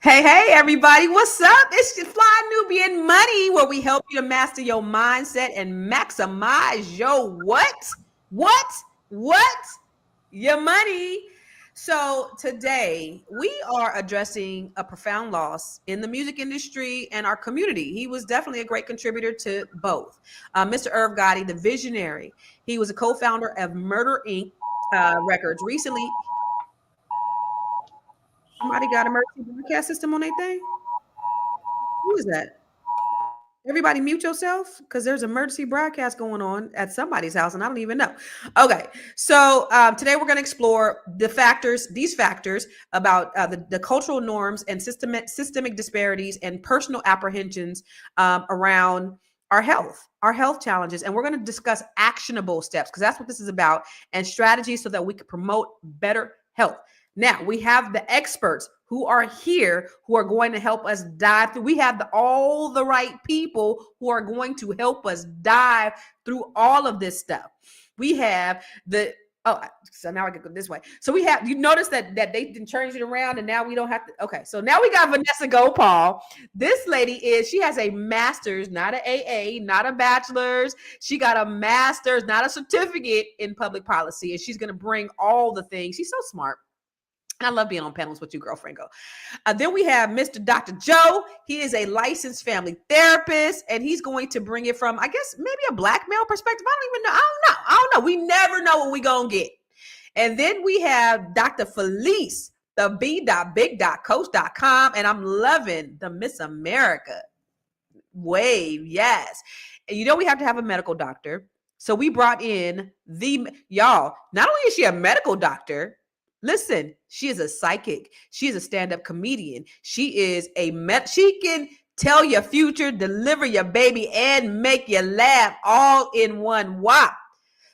Hey, everybody, what's up? It's your Fly Nubian Money, where we help you to master your mindset and maximize your what? What? What? Your money. So today we are addressing a profound loss in the music industry and our community. He was definitely a great contributor to both. Mr. Irv Gotti, the visionary. He was a co-founder of Murder Inc. Records. Recently, somebody got a emergency broadcast system on their thing. Who is that? Everybody mute yourself because there's emergency broadcast going on at somebody's house and I don't even know. Okay, so today we're going to explore these factors about the cultural norms and systemic disparities and personal apprehensions around our health challenges. And we're going to discuss actionable steps because that's what this is about, and strategies so that we can promote better health. Now, we have the experts who are here who are going to help us dive through. We have all the right people who are going to help us dive through all of this stuff. We have so now I can go this way. So we have, you notice that they didn't change it around and now we don't have to. Okay, so now we got Vanessa Gopal. This lady she has a master's, not an AA, not a bachelor's. She got a master's, not a certificate in public policy. And she's going to bring all the things. She's so smart. I love being on panels with you, girlfriend. Then we have Mr. Dr. Joe. He is a licensed family therapist, and he's going to bring it from, I guess, maybe a black male perspective. I don't even know. I don't know. We never know what we're going to get. And then we have Dr. Felice, the b.big.coach.com, and I'm loving the Miss America wave. Yes. And we have to have a medical doctor. So we brought in y'all, not only is she a medical doctor, listen, she is a psychic. She is a stand-up comedian. She is she can tell your future, deliver your baby, and make you laugh all in one whop.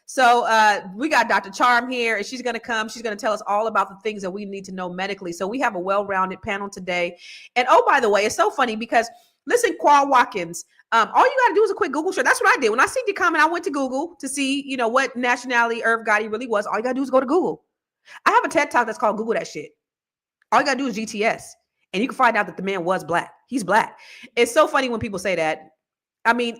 So we got Dr. Charm here, and she's going to come. She's going to tell us all about the things that we need to know medically. So we have a well-rounded panel today. And oh, by the way, it's so funny because, listen, Qual Watkins, all you got to do is a quick Google search. That's what I did. When I see the comment, I went to Google to see, what nationality Irv Gotti really was. All you got to do is go to Google. I have a TED Talk that's called Google That Shit. All you got to do is GTS, and you can find out that the man was black. He's black. It's so funny when people say that. I mean,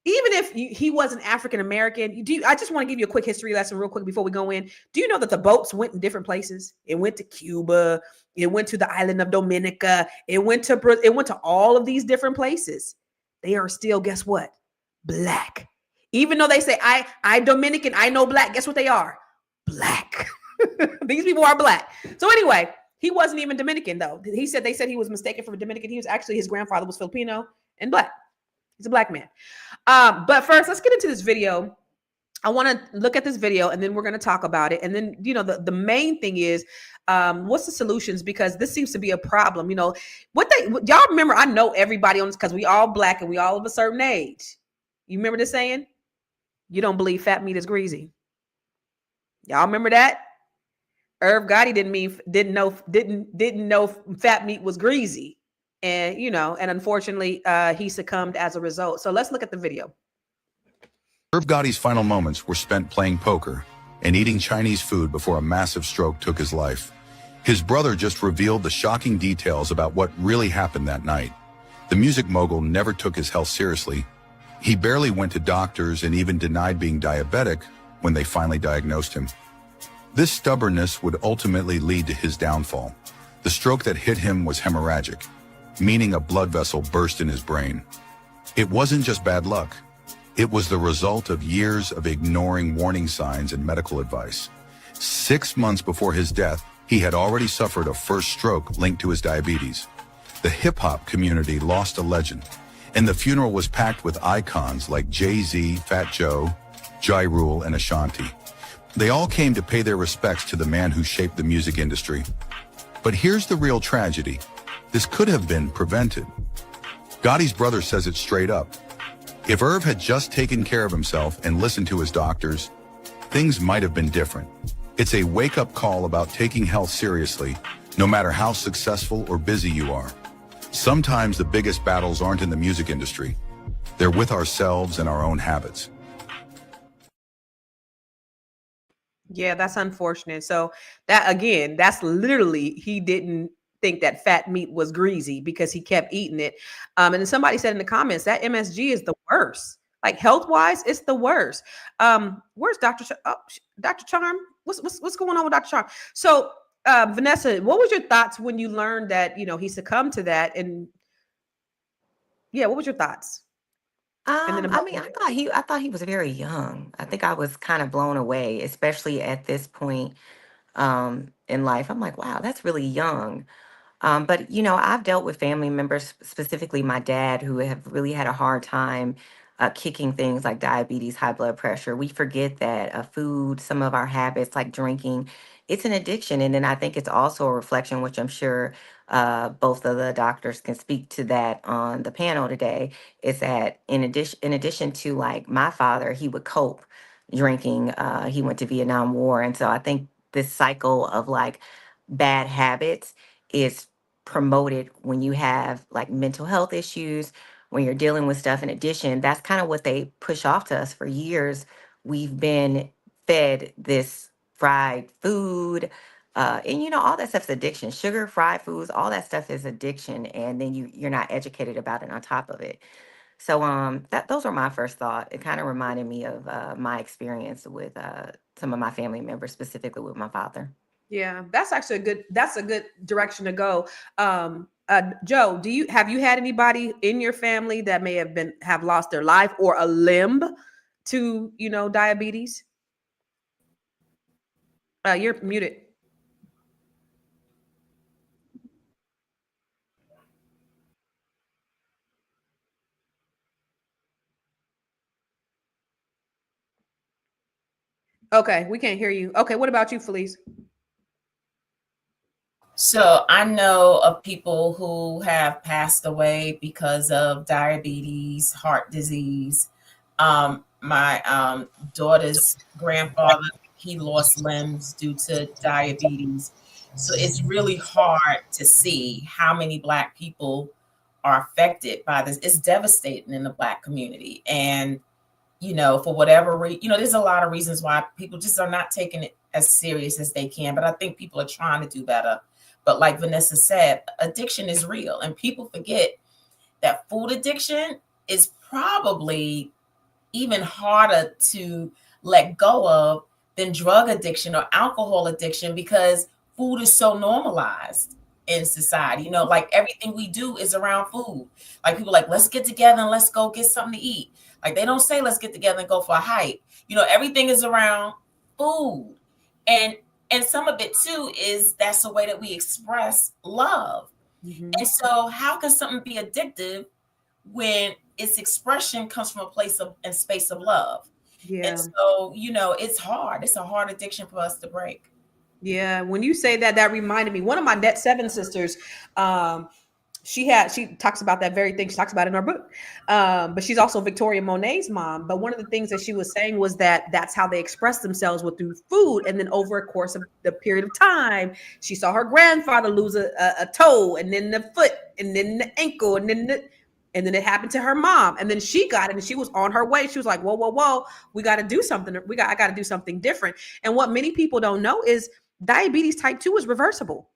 even if he wasn't African-American, I just want to give you a quick history lesson real quick before we go in. Do you know that the boats went in different places? It went to Cuba. It went to the island of Dominica. It went to all of these different places. They are still, guess what? Black. Even though they say, I Dominican, I know black. Guess what they are? Black. These people are black. So anyway, he wasn't even Dominican though. They said he was mistaken for a Dominican. He was actually, his grandfather was Filipino and black. He's a black man. But first, let's get into this video. I want to look at this video and then we're going to talk about it. And then, the main thing is, what's the solutions? Because this seems to be a problem. Y'all remember, I know everybody on this because we all black and we all of a certain age. You remember the saying? You don't believe fat meat is greasy. Y'all remember that? Irv Gotti didn't know fat meat was greasy, and unfortunately he succumbed as a result. So let's look at the video. Irv Gotti's final moments were spent playing poker and eating Chinese food before a massive stroke took his life. His brother just revealed the shocking details about what really happened that night. The music mogul never took his health seriously. He barely went to doctors and even denied being diabetic when they finally diagnosed him. This stubbornness would ultimately lead to his downfall. The stroke that hit him was hemorrhagic, meaning a blood vessel burst in his brain. It wasn't just bad luck. It was the result of years of ignoring warning signs and medical advice. 6 months before his death, he had already suffered a first stroke linked to his diabetes. The hip-hop community lost a legend, and the funeral was packed with icons like Jay-Z, Fat Joe, Ja Rule, and Ashanti. They all came to pay their respects to the man who shaped the music industry. But here's the real tragedy. This could have been prevented. Gotti's brother says it straight up. If Irv had just taken care of himself and listened to his doctors, things might have been different. It's a wake-up call about taking health seriously, no matter how successful or busy you are. Sometimes the biggest battles aren't in the music industry. They're with ourselves and our own habits. Yeah, that's unfortunate. So that, again, that's literally, he didn't think that fat meat was greasy because he kept eating it. And then somebody said in the comments that MSG is the worst. Like health wise, it's the worst. Where's Dr. Dr. Charm? What's going on with Dr. Charm? So, Vanessa, what was your thoughts when you learned that he succumbed to that? And yeah, what was your thoughts? And then I mean, I thought he was very young. I think I was kind of blown away, especially at this point in life. I'm like, wow, that's really young. But I've dealt with family members, specifically my dad, who have really had a hard time kicking things like diabetes, high blood pressure. We forget that food, some of our habits like drinking, it's an addiction. And then I think it's also a reflection, which I'm sure both of the doctors can speak to that on the panel today, is that in addition to like my father, he would cope drinking. He went to Vietnam War. And so I think this cycle of like bad habits is promoted when you have like mental health issues, when you're dealing with stuff. In addition, that's kind of what they push off to us for years. We've been fed this fried food, and all that stuff's addiction. Sugar, fried foods, all that stuff is addiction, and then you're not educated about it on top of it. So that those were my first thought. It kind of reminded me of my experience with some of my family members, specifically with my father. Yeah, that's actually that's a good direction to go. Joe, have you had anybody in your family that may have lost their life or a limb to, diabetes? You're muted. Okay, we can't hear you. Okay, what about you, Felice? So I know of people who have passed away because of diabetes, heart disease. My daughter's grandfather, he lost limbs due to diabetes. So it's really hard to see how many Black people are affected by this. It's devastating in the Black community. And, for whatever reason, there's a lot of reasons why people just are not taking it as serious as they can. But I think people are trying to do better. But like Vanessa said, addiction is real. And people forget that food addiction is probably even harder to let go of than drug addiction or alcohol addiction, because food is so normalized in society. Like everything we do is around food. Like people like, let's get together and let's go get something to eat. Like they don't say, let's get together and go for a hike. Everything is around food. And some of it too is that's the way that we express love. Mm-hmm. And so how can something be addictive when its expression comes from a place of and space of love? Yeah. And so, it's hard. It's a hard addiction for us to break. Yeah. When you say that, that reminded me, one of my net 7 sisters, she talks about that very thing. She talks about it in her book. But she's also Victoria Monet's mom. But one of the things that she was saying was that that's how they express themselves, with through food. And then over a course of the period of time, she saw her grandfather lose a toe, and then the foot, and then the ankle, and then it happened to her mom. And then she got it, and she was on her way. She was like, whoa, whoa, whoa, we got to do something. I got to do something different. And what many people don't know is diabetes type 2 is reversible.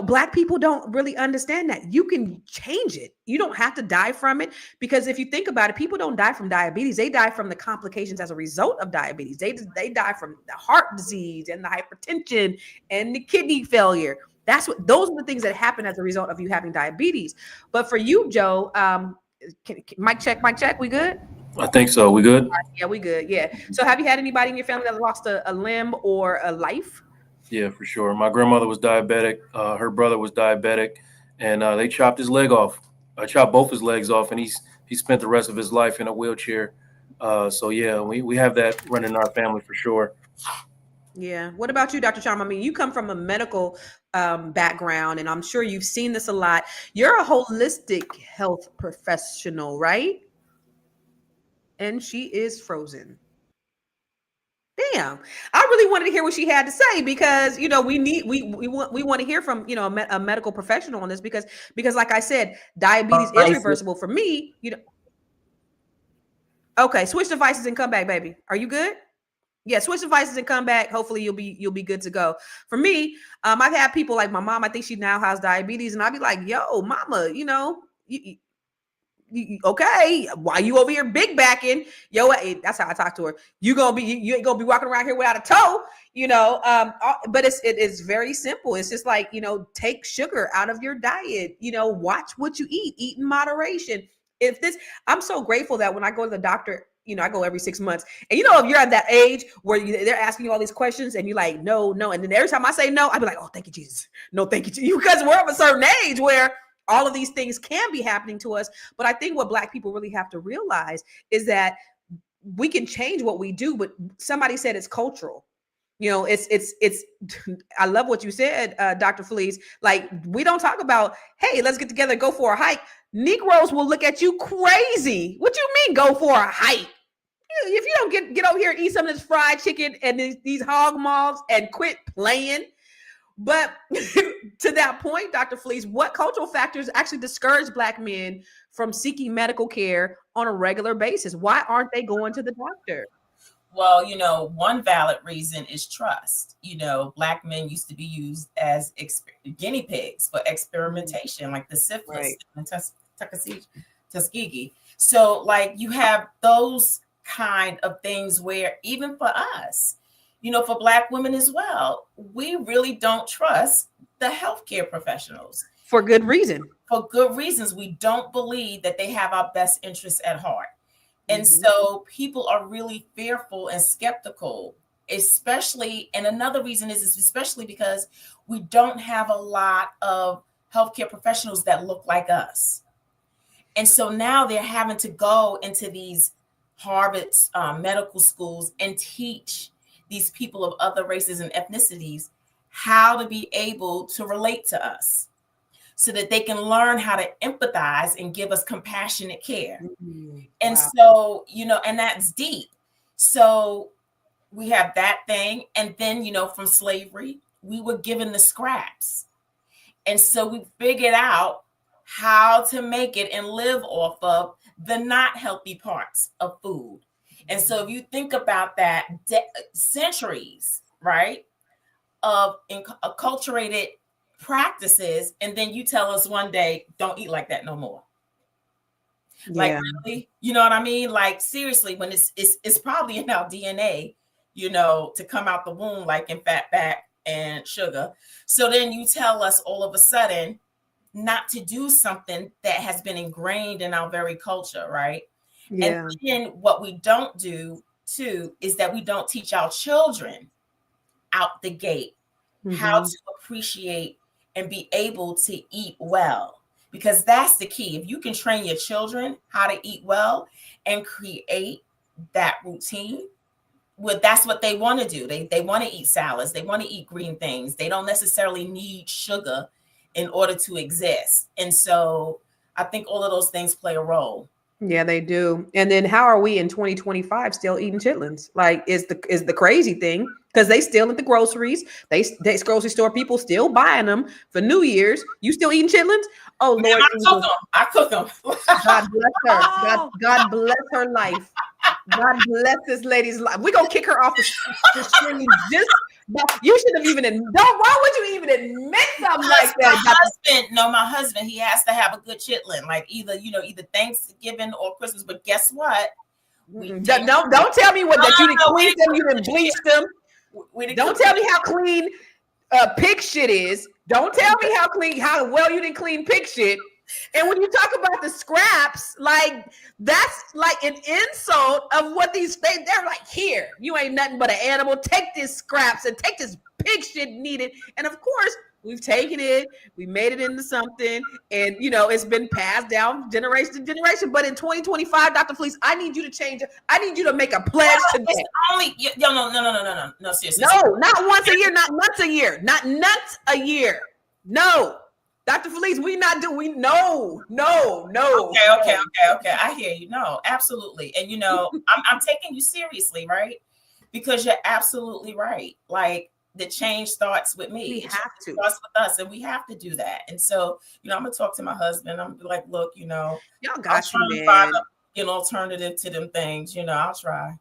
Black people don't really understand that you can change it. You don't have to die from it, because if you think about it, people don't die from diabetes. They die from the complications as a result of diabetes. They die from the heart disease and the hypertension and the kidney failure. Those are the things that happen as a result of you having diabetes. But for you, Joe, mic check. We good? I think so. We good? Yeah, we good. Yeah. So have you had anybody in your family that lost a limb or a life? Yeah, for sure. My grandmother was diabetic. Her brother was diabetic, and they chopped his leg off. I chopped both his legs off, and he spent the rest of his life in a wheelchair. So yeah, we have that running in our family for sure. Yeah. What about you, Dr. Charm? I mean, you come from a medical background, and I'm sure you've seen this a lot. You're a holistic health professional, right? And she is frozen. Damn, I really wanted to hear what she had to say, because we want to hear from a medical professional on this, because like I said, diabetes is reversible. For me, okay, switch devices and come back, baby. Are you good? Yeah, switch devices and come back. Hopefully you'll be good to go. For me, I've had people like my mom. I think she now has diabetes, and I'll be like, "Yo, mama, okay, why you over here big backing? Yo, that's how I talk to her. You ain't gonna be walking around here without a toe, but it is very simple. It's just like, take sugar out of your diet, watch what you eat in moderation. I'm so grateful that when I go to the doctor, I go every 6 months, and if you're at that age where they're asking you all these questions and you're like, no, and then every time I say no, I'd be like, oh, thank you, Jesus. No, thank you, because we're of a certain age where all of these things can be happening to us. But I think what Black people really have to realize is that we can change what we do, but somebody said it's cultural. It's I love what you said, Dr. Felice. Like, we don't talk about, hey, let's get together, go for a hike. Negroes will look at you crazy. What you mean go for a hike? If you don't get over here and eat some of this fried chicken and these hog maws and quit playing. But to that point, Dr. Felice, what cultural factors actually discourage Black men from seeking medical care on a regular basis? Why aren't they going to the doctor? Well, one valid reason is trust. Black men used to be used as guinea pigs for experimentation, like the syphilis and Tuskegee. So, like, you have those kind of things where even for us, for Black women as well, we really don't trust the healthcare professionals. For good reason. For good reasons. We don't believe that they have our best interests at heart. And so people are really fearful and skeptical, especially, and another reason is especially because we don't have a lot of healthcare professionals that look like us. And so now they're having to go into these Harvard medical schools and teach these people of other races and ethnicities how to be able to relate to us so that they can learn how to empathize and give us compassionate care. And so, and that's deep. So we have that thing. And then, from slavery, we were given the scraps. And so we figured out how to make it and live off of the not healthy parts of food. And so if you think about that, centuries, right, of acculturated practices, and then you tell us one day, don't eat like that no more. Yeah. Like, really? You know what I mean? Like, seriously, when it's probably in our DNA, to come out the womb, like in fat, and sugar. So then you tell us all of a sudden not to do something that has been ingrained in our very culture, right? Yeah. And then what we don't do too is that we don't teach our children out the gate how to appreciate and be able to eat well, because that's the key. If you can train your children how to eat well and create that routine, well, that's what they want to do. They want to eat salads. They want to eat green things. They don't necessarily need sugar in order to exist. And so I think all of those things play a role. Yeah, they do. And then how are we in 2025 still eating chitlins? Like, is the crazy thing, because they still at the groceries. They grocery store people still buying them for New Year's. You still eating chitlins? Oh, Lord. I cook them. God bless her. God bless her life. God bless this lady's life. We're going to kick her off the stream. You should have even why would you even admit something like that? My husband, he has to have a good chitlin, like either Thanksgiving or Christmas. But guess what? Don't tell me that you didn't clean them, you didn't bleach them. Don't tell me how clean pig shit is. Don't tell me how well you didn't clean pig shit. And when you talk about the scraps, like, that's like an insult of what they're like, here, you ain't nothing but an animal. Take this scraps and take this pig shit needed. And of course, we've taken it, we made it into something, and it's been passed down generation to generation. But in 2025, Dr. Felice, I need you to change it. I need you to make a pledge today. No, seriously. No, not once a year, not nuts a year, not nuts a year. No. Dr. Felice, no. Okay. I hear you. No, absolutely. And I'm taking you seriously, right? Because you're absolutely right. Like, the change starts with me. It starts with us, and we have to do that. And so, I'm gonna talk to my husband. I'm gonna be like, look, y'all got to find an alternative to them things. I'll try.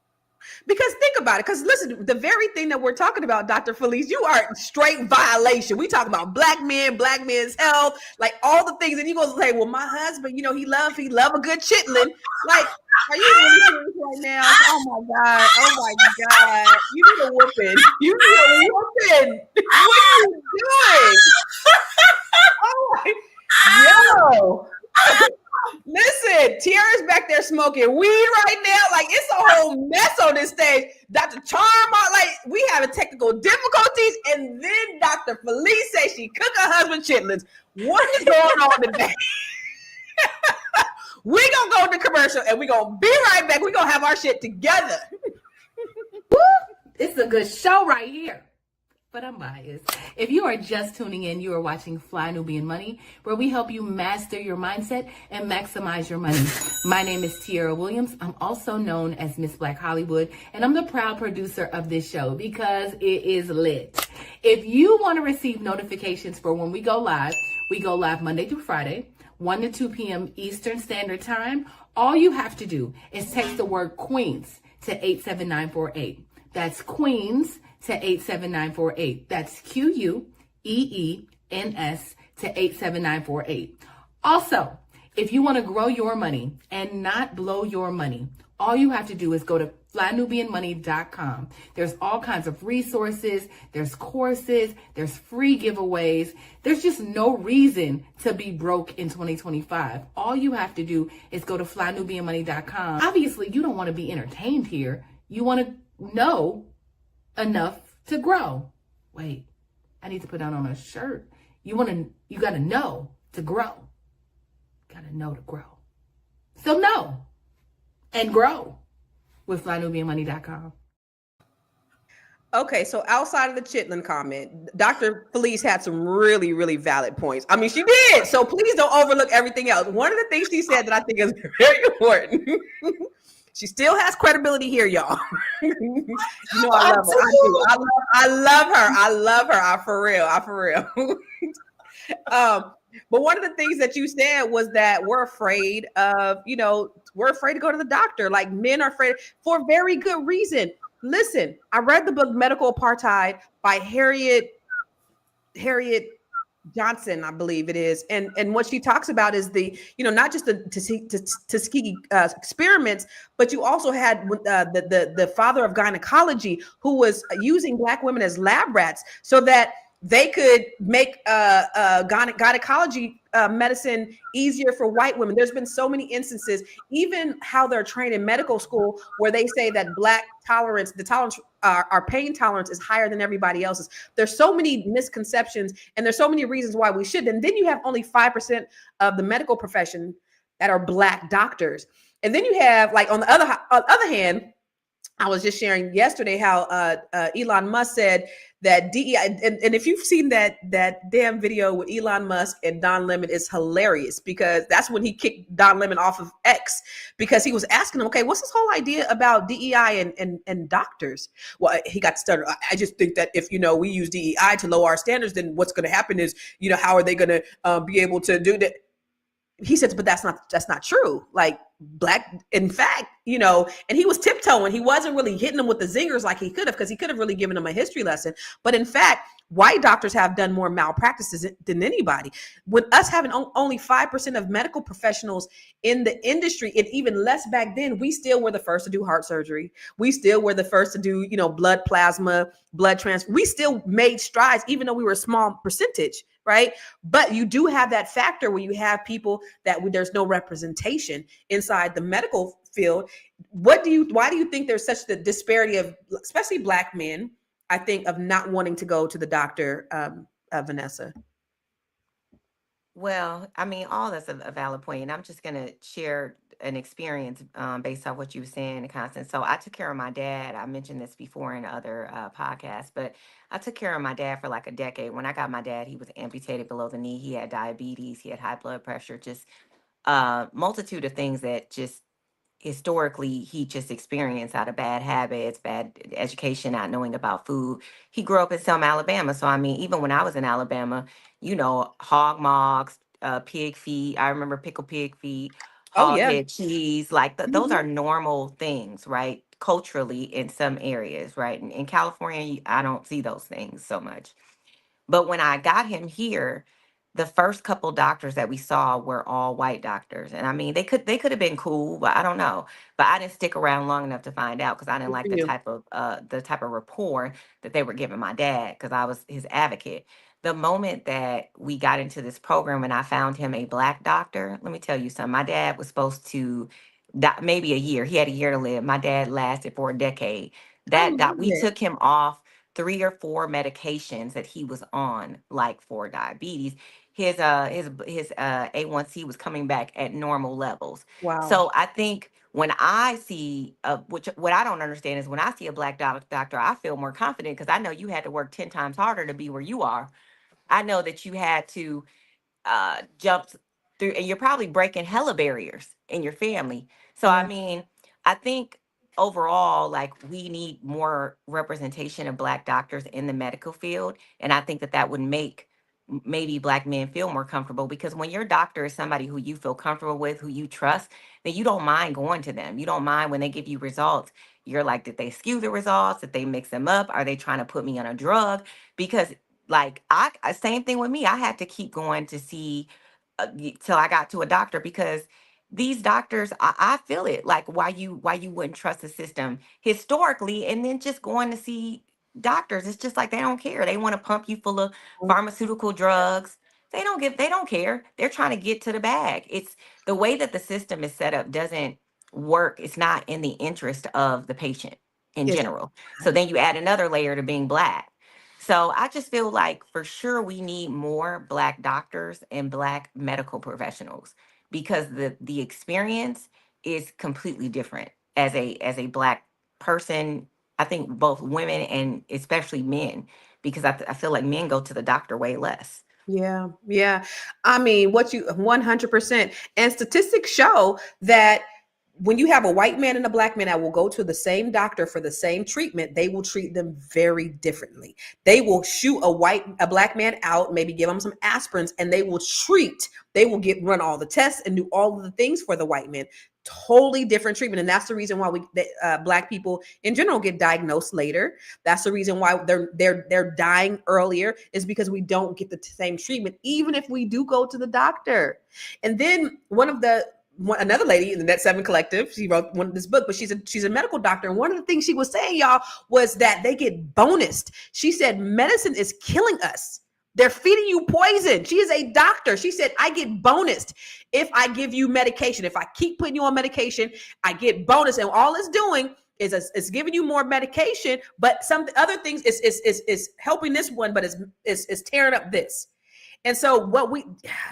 Because think about it. Because listen, the very thing that we're talking about, Dr. Felice, you are in straight violation. We talk about black men, black men's health, like all the things. And you go say, well, my husband, you know, he love a good chitlin. Like, are you really serious right now? Oh my God. Oh my God. You need a whooping. You need a whooping. What are you doing? Oh my, yo. Listen, Tiara's back there smoking weed right now. Like, it's a whole mess on this stage. Dr. Charma, like, we having technical difficulties, and then Dr. Felice says she cook her husband chitlins. What is going on today? We gonna go to commercial, and we gonna be right back. We gonna have our shit together. It's a good show right here. But I'm biased. If you are just tuning in, you are watching Fly Nubian Money, where we help you master your mindset and maximize your money. My name is Tiara Williams. I'm also known as Miss Black Hollywood, and I'm the proud producer of this show because it is lit. If you want to receive notifications for when we go live Monday through Friday, 1 to 2 p.m. Eastern Standard Time. All you have to do is text the word Queens to 87948. That's Queens to 87948. That's QUEENS to 87948. Also, if you want to grow your money and not blow your money, all you have to do is go to flynubianmoney.com. There's all kinds of resources, there's courses, there's free giveaways. There's just no reason to be broke in 2025. All you have to do is go to flynubianmoney.com. Obviously, you don't want to be entertained here. You want to know enough to grow. Wait, I need to put that on a shirt. You got to know to grow. Got to know to grow. So know and grow with flynubianmoney.com. Okay, so outside of the chitlin comment, Dr. Felice had some really, really valid points. I mean, she did. So please don't overlook everything else. One of the things she said that I think is very important. She still has credibility here, y'all. You know, I love her. I do. I love her. I love her. I for real. But one of the things that you said was that we're afraid of, we're afraid to go to the doctor. Like, men are afraid for very good reason. Listen, I read the book Medical Apartheid by Harriet Johnson, I believe it is. And what she talks about is the, not just the Tuskegee experiments, but you also had the father of gynecology who was using Black women as lab rats so that they could make gynecology medicine easier for white women. There's been so many instances, even how they're trained in medical school, where they say that Black tolerance, our pain tolerance is higher than everybody else's. There's so many misconceptions, and there's so many reasons why we should. And then you have only 5% of the medical profession that are Black doctors. And then you have, like, on the other hand, I was just sharing yesterday how Elon Musk said that DEI, and if you've seen that damn video with Elon Musk and Don Lemon, is hilarious, because that's when he kicked Don Lemon off of X, because he was asking him, okay, what's this whole idea about DEI and doctors? Well, he got started. I just think that if, we use DEI to lower our standards, then what's going to happen is, how are they going to be able to do that? He said, but that's not true. Like, Black, in fact, and he was tiptoeing. He wasn't really hitting them with the zingers like he could have, because he could have really given them a history lesson. But in fact, white doctors have done more malpractices than anybody. With us having only 5% of medical professionals in the industry, and even less back then, we still were the first to do heart surgery. We still were the first to do, blood plasma, blood transfer. We still made strides, even though we were a small percentage. Right. But you do have that factor where you have people that there's no representation inside the medical field. Why do you think there's such the disparity of, especially Black men, I think, of not wanting to go to the doctor, Vanessa? Well, I mean, all that's a valid point, and I'm just going to share an experience based on what you were saying, Constance. So I took care of my dad. I mentioned this before in other podcasts, but I took care of my dad for like a decade. When I got my dad, he was amputated below the knee. He had diabetes. He had high blood pressure, just a multitude of things that just historically he just experienced out of bad habits, bad education, not knowing about food. He grew up in Selma, Alabama. So, I mean, even when I was in Alabama, hog mogs, pig feet. I remember pickled pig feet, Oh, hog yeah. head cheese. Like those are normal things, right? culturally in some areas, right? In California, I don't see those things so much. But when I got him here, the first couple doctors that we saw were all white doctors. And I mean, they could have been cool, but I don't know. But I didn't stick around long enough to find out because I didn't Good for like you. the type of rapport that they were giving my dad because I was his advocate. The moment that we got into this program and I found him a black doctor, let me tell you something. My dad was supposed to die maybe a year. He had a year to live. My dad lasted for a decade. I That love we it. took him off 3 or 4 medications that he was on, like for diabetes. His A1C was coming back at normal levels. Wow. So I think when I see which what I don't understand is when I see a black doctor, I feel more confident because I know you had to work 10 times harder to be where you are. I know that you had to jumped through, and you're probably breaking hella barriers in your family. So I Yeah. mean, I think overall, like we need more representation of black doctors in the medical field, and I think that that would make maybe black men feel more comfortable because when your doctor is somebody who you feel comfortable with, who you trust, then you don't mind going to them. You don't mind when they give you results. You're like, did they skew the results? Did they mix them up? Are they trying to put me on a drug? Because like same thing with me. I had to keep going to see till I got to a doctor because these doctors, I feel it. Like why you wouldn't trust the system historically, and then just going to see doctors. It's just like they don't care. They want to pump you full of pharmaceutical drugs. They don't care. They're trying to get to the bag. It's the way that the system is set up doesn't work. It's not in the interest of the patient in It's general. So then you add another layer to being black. So I just feel like for sure we need more black doctors and black medical professionals because the experience is completely different as a black person. I think both women and especially men, because I feel like men go to the doctor way less. yeah, yeah. I mean, what you 100%. And statistics show that when you have a white man and a black man that will go to the same doctor for the same treatment, they will treat them very differently. They will shoot a black man out, maybe give him some aspirins, and they will run all the tests and do all of the things for the white man. Totally different treatment. And that's the reason why black people in general get diagnosed later. That's the reason why they're dying earlier, is because we don't get the same treatment, even if we do go to the doctor. And then another lady in the Net 7 Collective, she wrote this book, but she's a medical doctor. And one of the things she was saying, y'all, was that they get bonused. She said, medicine is killing us. They're feeding you poison. She is a doctor. She said, I get bonused if I give you medication. If I keep putting you on medication, I get bonus. And all it's doing is it's giving you more medication, but some other things is helping this one, but it's tearing up this. And so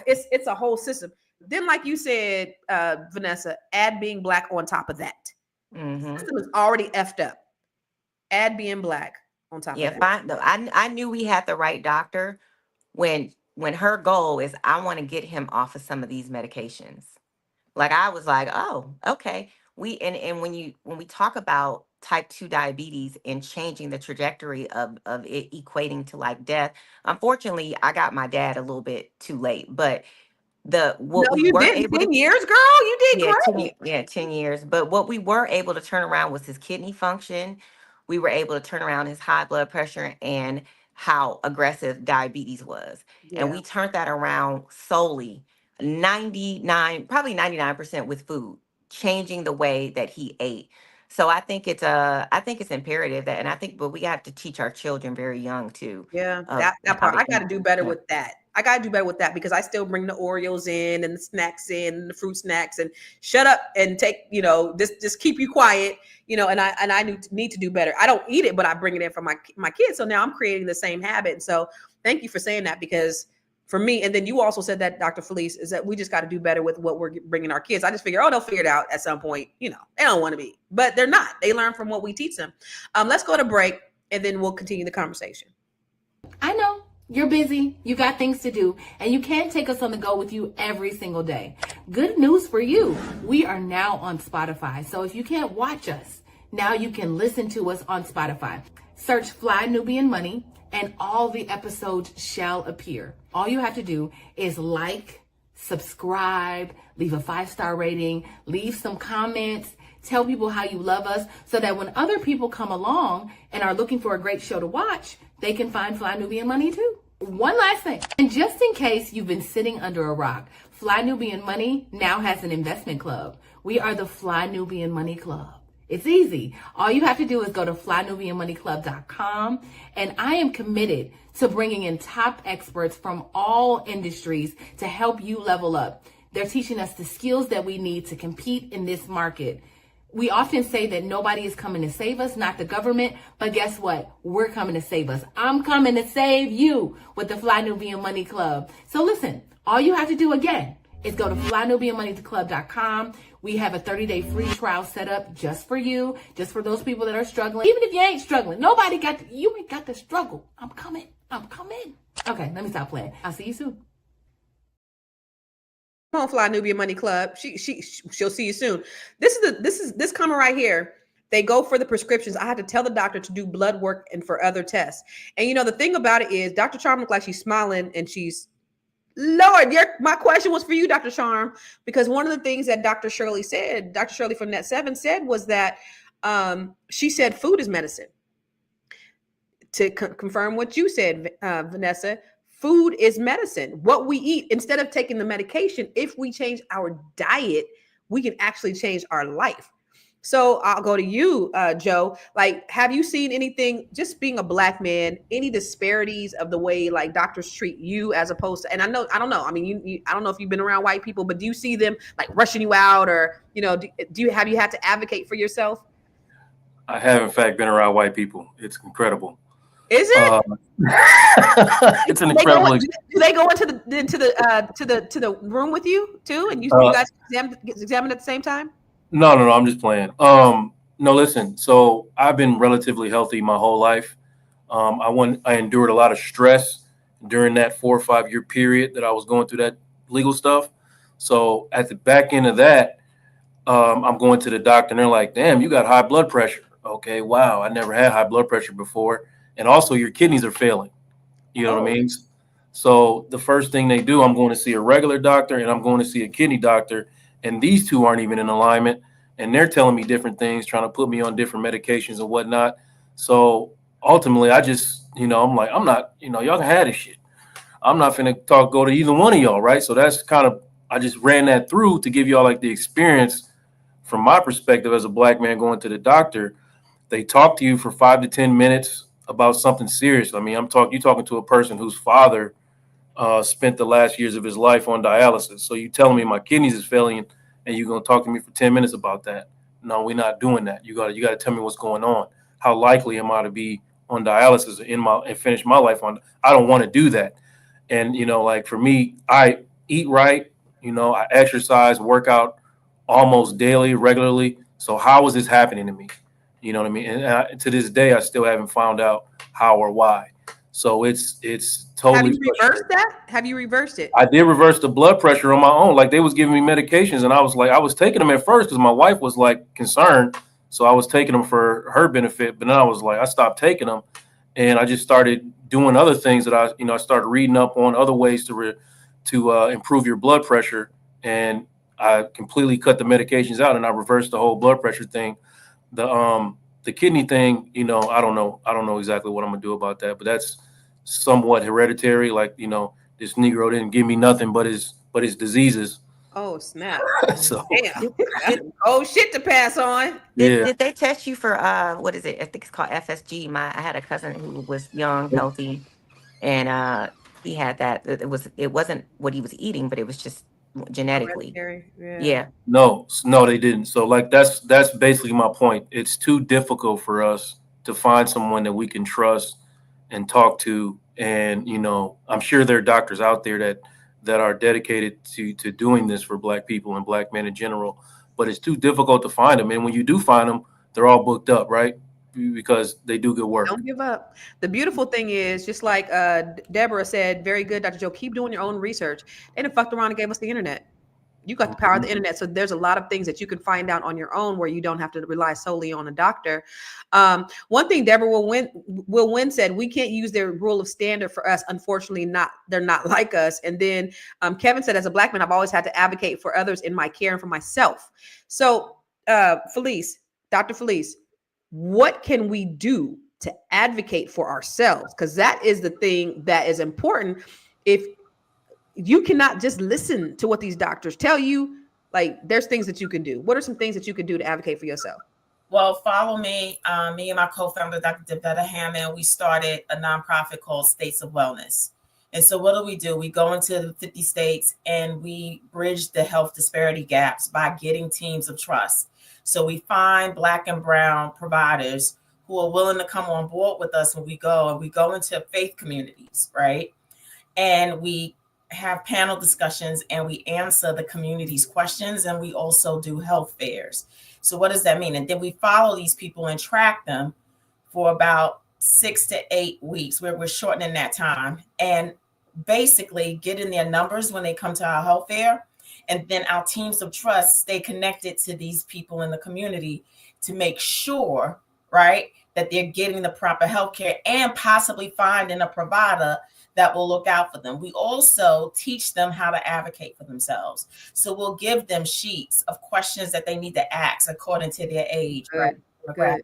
it's a whole system. Then, like you said, Vanessa, add being black on top of that. Mm-hmm. The system is already effed up. Add being black on top of that. Fine. No, I knew we had the right doctor when her goal is I want to get him off of some of these medications. Like I was like, oh, okay. And when we talk about type 2 diabetes and changing the trajectory of it equating to like death, unfortunately, I got my dad a little bit too late. But No, what we you were didn't. able to 10 years, girl. You did yeah, great. 10 years. But what we were able to turn around was his kidney function. We were able to turn around his high blood pressure and how aggressive diabetes was. And Yeah. we turned that around solely probably 99% with food, changing the way that he ate. So I think it's imperative that, and I think, but we have to teach our children very young too, Yeah, of that how part. to I got to eat. do better Yeah. with that. I got to do better with that because I still bring the Oreos in and the snacks in and the fruit snacks and shut up and take, just keep you quiet, and I need to do better. I don't eat it, but I bring it in for my kids. So now I'm creating the same habit. And so thank you for saying that, because for me, and then you also said that, Dr. Felice, is that we just got to do better with what we're bringing our kids. I just figure, they'll figure it out at some point. They don't want to be, but they're not. They learn from what we teach them. Let's go to break and then we'll continue the conversation. I know you're busy, you got things to do, and you can't take us on the go with you every single day. Good news for you. We are now on Spotify. So if you can't watch us, now you can listen to us on Spotify. Search Fly Nubian Money and all the episodes shall appear. All you have to do is like, subscribe, leave a 5-star rating, leave some comments, Tell people how you love us so that when other people come along and are looking for a great show to watch, they can find Fly Nubian Money too. One last thing, and just in case you've been sitting under a rock, Fly Nubian Money now has an investment club. We are the Fly Nubian Money Club. It's easy. All you have to do is go to flynubianmoneyclub.com, and I am committed to bringing in top experts from all industries to help you level up. They're teaching us the skills that we need to compete in this market. We often say that nobody is coming to save us, not the government, but guess what? We're coming to save us. I'm coming to save you with the Fly Nubian Money Club. So listen, all you have to do again is go to flynubianmoneyclub.com. We have a 30-day free trial set up just for you, just for those people that are struggling. Even if you ain't struggling, you ain't got to struggle. I'm coming. Okay, let me stop playing. I'll see you soon. Come on, Fly Nubian Money Club. She'll see you soon. This comment right here. They go for the prescriptions. I had to tell the doctor to do blood work and for other tests. And you know, the thing about it is Dr. Charm looks like she's smiling and she's, Lord, my question was for you, Dr. Charm, because one of the things that Dr. Shirley from Net 7 said was that she said food is medicine. To confirm what you said, Vanessa, food is medicine. What we eat, instead of taking the medication, if we change our diet, we can actually change our life. So I'll go to you, Joe. Like, have you seen anything, just being a Black man, any disparities of the way like doctors treat you as opposed to, and I don't know. I mean, I don't know if you've been around white people, but do you see them like rushing you out, or, you know, have you had to advocate for yourself? I have in fact been around white people. It's incredible. Is it? It's an incredible. Do they go into the room with you too, and you guys examine at the same time? No, I'm just playing. No, listen. So I've been relatively healthy my whole life. I endured a lot of stress during that 4 or 5 year period that I was going through that legal stuff. So at the back end of that, I'm going to the doctor and they're like, "Damn, you got high blood pressure." Okay, wow, I never had high blood pressure before. And also your kidneys are failing. You know what I mean? So the first thing they do, I'm going to see a regular doctor and I'm going to see a kidney doctor. And these two aren't even in alignment. And they're telling me different things, trying to put me on different medications and whatnot. So ultimately, I just, I'm like, I'm not, y'all can have this shit. I'm not finna go to either one of y'all, right? So that's kind of, I just ran that through to give y'all like the experience from my perspective as a Black man going to the doctor. They talk to you for 5 to 10 minutes about something serious. I mean, you're talking to a person whose father spent the last years of his life on dialysis. So you telling me my kidneys is failing and you're going to talk to me for 10 minutes about that? No, we're not doing that. You got to tell me what's going on. How likely am I to be on dialysis and finish my life on? I don't want to do that. And, like for me, I eat right. I exercise, work out almost daily, regularly. So how is this happening to me? You know what I mean? And to this day, I still haven't found out how or why. So it's totally. Have you reversed that? Have you reversed it? I did reverse the blood pressure on my own. Like they was giving me medications, and I was taking them at first because my wife was like concerned. So I was taking them for her benefit, but then I stopped taking them, and I just started doing other things that I started reading up on other ways to improve your blood pressure, and I completely cut the medications out, and I reversed the whole blood pressure thing. The kidney thing, I don't know exactly what I'm gonna do about that, but that's somewhat hereditary. Like, this Negro didn't give me nothing but his diseases. Oh, snap. So damn. Oh, shit to pass on. Did they test you for what is it? I think it's called FSG. I had a cousin who was young, healthy, and he had that. It wasn't what he was eating, but it was just genetically. Yeah. No, they didn't. So like that's basically my point. It's too difficult for us to find someone that we can trust and talk to. And I'm sure there are doctors out there that are dedicated to doing this for Black people and Black men in general, but it's too difficult to find them. And when you do find them, they're all booked up, right? Because they do good work. Don't give up. The beautiful thing is, just like Deborah said, very good, Dr. Joe, keep doing your own research. They done fucked around and gave us the internet. You got the power of the internet. So there's a lot of things that you can find out on your own where you don't have to rely solely on a doctor. One thing Deborah Will Win said, we can't use their rule of standard for us. Unfortunately, they're not like us. And then Kevin said, as a Black man, I've always had to advocate for others in my care and for myself. So Felice, Dr. Felice, what can we do to advocate for ourselves? Because that is the thing that is important. If you cannot just listen to what these doctors tell you, like there's things that you can do. What are some things that you can do to advocate for yourself? Well, follow me. Me and my co-founder, Dr. Devetta Hammond, we started a nonprofit called States of Wellness. And so what do? We go into the 50 states and we bridge the health disparity gaps by getting teams of trust. So we find Black and brown providers who are willing to come on board with us when we go, and we go into faith communities, right? And we have panel discussions and we answer the community's questions, and we also do health fairs. So what does that mean? And then we follow these people and track them for about 6 to 8 weeks, where we're shortening that time, and basically getting their numbers when they come to our health fair. And then our teams of trust stay connected to these people in the community to make sure, right, that they're getting the proper health care and possibly finding a provider that will look out for them. We also teach them how to advocate for themselves. So we'll give them sheets of questions that they need to ask according to their age, right? Good.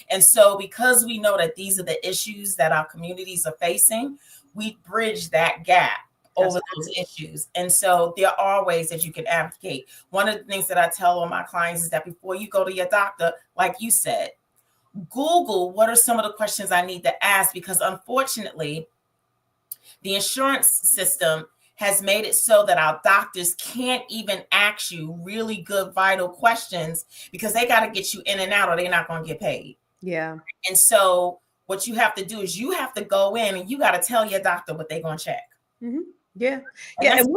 And so because we know that these are the issues that our communities are facing, we bridge that gap over those issues. And so there are ways that you can advocate. One of the things that I tell all my clients is that before you go to your doctor, like you said, Google what are some of the questions I need to ask, because unfortunately, the insurance system has made it so that our doctors can't even ask you really good, vital questions, because they got to get you in and out or they're not going to get paid. Yeah. And so what you have to do is you have to go in and you got to tell your doctor what they're going to check. Mm-hmm. Yeah. And,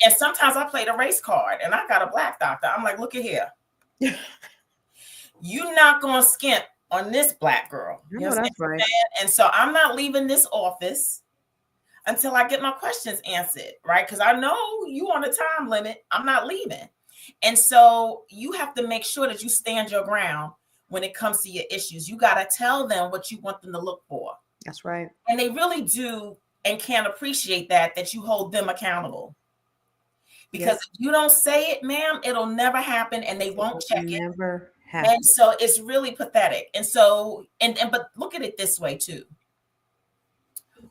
and sometimes I play the race card, and I got a Black doctor. I'm like, look at here. You're not going to skimp on this Black girl. You know, that's right. And so I'm not leaving this office until I get my questions answered, right? Because I know you on a time limit. I'm not leaving. And so you have to make sure that you stand your ground when it comes to your issues. You got to tell them what you want them to look for. That's right. And they really do and can appreciate that you hold them accountable. Because if you don't say it, ma'am, it'll never happen, and they won't check it. Never happen. And so it's really pathetic. And so, but look at it this way too.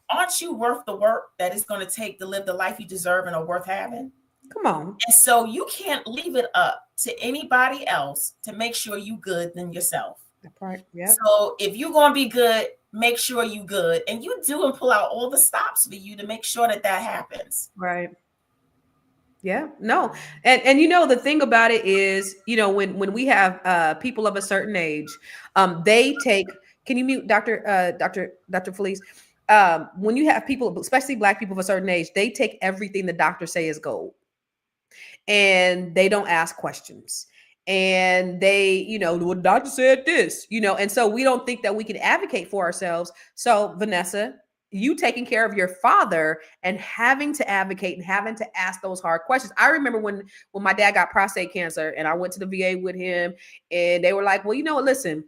Aren't you worth the work that it's going to take to live the life you deserve and are worth having? Come on. And so you can't leave it up to anybody else to make sure you good than yourself. That part, yeah. So if you're going to be good, make sure you good. And you do and pull out all the stops for you to make sure that happens. Right. Yeah, no. And you know, the thing about it is, you know, when we have people of a certain age, they take, can you mute Dr. Felice? When you have people, especially Black people of a certain age, they take everything the doctor say is gold, and they don't ask questions. And they, you know, well, the doctor said this, you know, and so we don't think that we can advocate for ourselves. So Vanessa, you taking care of your father and having to advocate and having to ask those hard questions. I remember when my dad got prostate cancer and I went to the VA with him, and they were like, well, you know what, listen,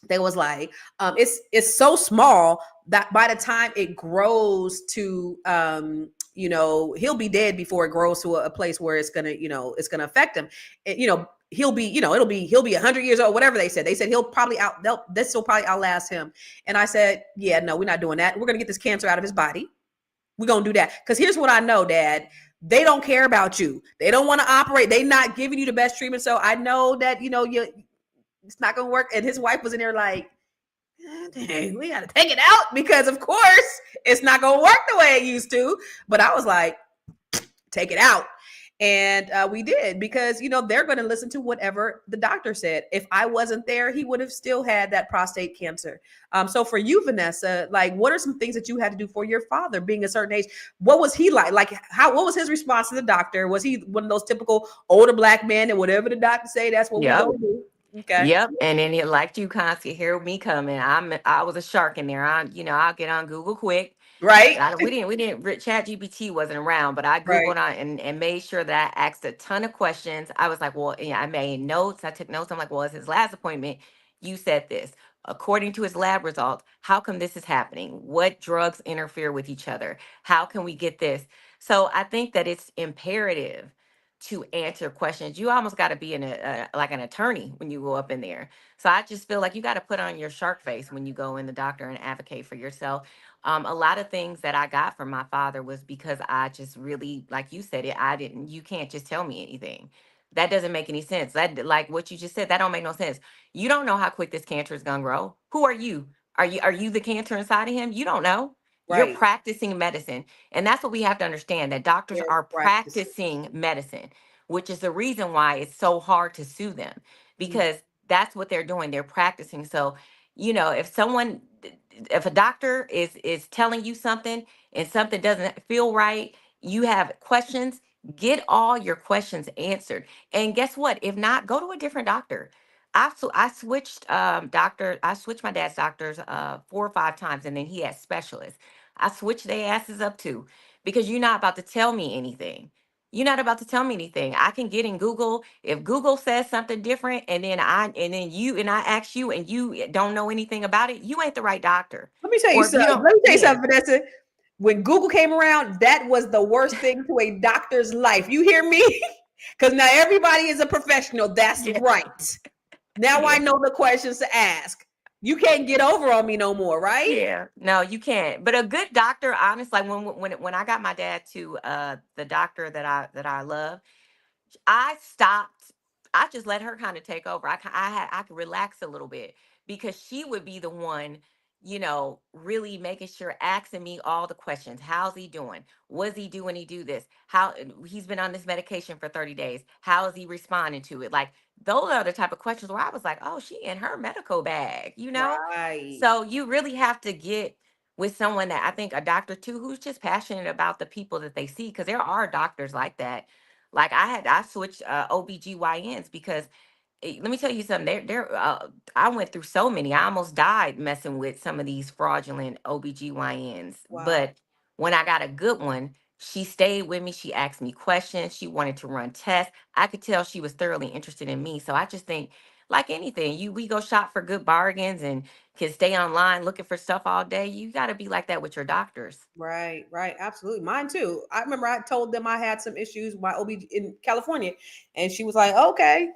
they was like, it's so small that by the time it grows to, you know, he'll be dead before it grows to a place where it's gonna, you know, it's gonna affect him. You know, he'll be, you know, he'll be 100 years old, whatever they said. They said this will probably outlast him. And I said, yeah, no, we're not doing that. We're gonna get this cancer out of his body. We're gonna do that. Because here's what I know, Dad. They don't care about you. They don't want to operate. They're not giving you the best treatment. So I know that, you know, it's not gonna work. And his wife was in there like, dang, we gotta take it out, because of course it's not gonna work the way it used to. But I was like, take it out. And we did, because, you know, they're going to listen to whatever the doctor said. If I wasn't there, he would have still had that prostate cancer. So for you, Vanessa, like, what are some things that you had to do for your father being a certain age? What was he like? Like, what was his response to the doctor? Was he one of those typical older Black men that whatever the doctor say, that's what we're going to do? Okay. Yep. And then it, like you constantly hear me coming. I was a shark in there. I'll get on Google quick. Right. We didn't ChatGPT wasn't around, but I Googled on and made sure that I asked a ton of questions. I was like, well, yeah, I made notes. I took notes. I'm like, well, it's his last appointment. You said this. According to his lab results, how come this is happening? What drugs interfere with each other? How can we get this? So I think that it's imperative to answer questions. You almost got to be like an attorney when you go up in there. So I just feel like you got to put on your shark face when you go in the doctor and advocate for yourself. A lot of things that I got from my father was because I just really, like you said, you can't just tell me anything. That doesn't make any sense. That, like what you just said, that don't make no sense. You don't know how quick this cancer is gonna grow. Who are you? Are you the cancer inside of him? You don't know. You're Right. practicing medicine. And that's what we have to understand, that doctors They're are practicing. practicing medicine, which is the reason why it's so hard to sue them, because that's what they're doing. They're practicing. So, if a doctor is telling you something and something doesn't feel right, you have questions, get all your questions answered. And guess what? If not, go to a different doctor. I switched doctor. I switched my dad's doctors 4 or 5 times, and then he had specialists. I switched their asses up too, because you're not about to tell me anything. You're not about to tell me anything. I can get in Google. If Google says something different, and I ask you, and you don't know anything about it, you ain't the right doctor. Let me tell you Or if you something. don't, Let me tell you yeah, something, Vanessa. When Google came around, that was the worst thing to a doctor's life. You hear me? Because now everybody is a professional. That's yeah, right. Now I yeah. know the questions to ask. You can't get over on me no more, right? Yeah, no, you can't. But a good doctor, honestly, like when I got my dad to the doctor that I love, I stopped. I just let her kind of take over. I could relax a little bit, because she would be the one, really making sure, asking me all the questions. How's he doing? Was he doing? He do this? How he's been on this medication for 30 days? How is he responding to it? Like, those are the type of questions where I was like, oh, she in her medical bag. Right. So you really have to get with someone, that I think a doctor too, who's just passionate about the people that they see, because there are doctors like that. Like I switched OBGYNs because, let me tell you something. I went through so many. I almost died messing with some of these fraudulent OBGYNs. Wow. But when I got a good one, she stayed with me. She asked me questions. She wanted to run tests. I could tell she was thoroughly interested in me. So I just think, like anything, we go shop for good bargains and can stay online looking for stuff all day. You got to be like that with your doctors. Right, right, absolutely. Mine too. I remember I told them I had some issues with my OB in California, and she was like, "Okay."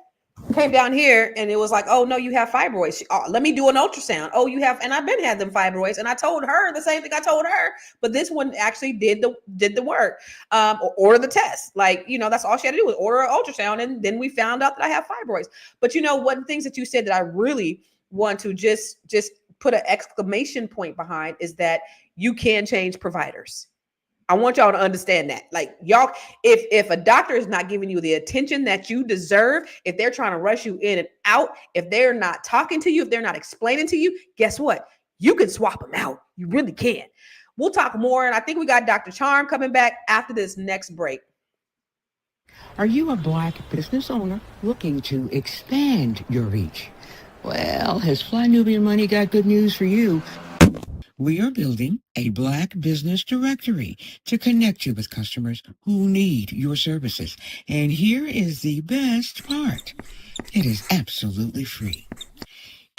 Came down here, and it was like, "Oh no, you have fibroids. Let me do an ultrasound. Oh, you have," and I've been had them fibroids, and I told her the same thing I told her, but this one actually did the work, or order the test. Like, that's all she had to do was order an ultrasound, and then we found out that I have fibroids. But one things that you said that I really want to just put an exclamation point behind is that you can change providers. I want y'all to understand that. Like, y'all, if a doctor is not giving you the attention that you deserve, if they're trying to rush you in and out, if they're not talking to you, if they're not explaining to you, guess what? You can swap them out. You really can. We'll talk more, and I think we got Dr. Charm coming back after this next break. Are you a Black business owner looking to expand your reach? Well, has Fly Nubian Money got good news for you? We are building a Black business directory to connect you with customers who need your services. And here is the best part. It is absolutely free.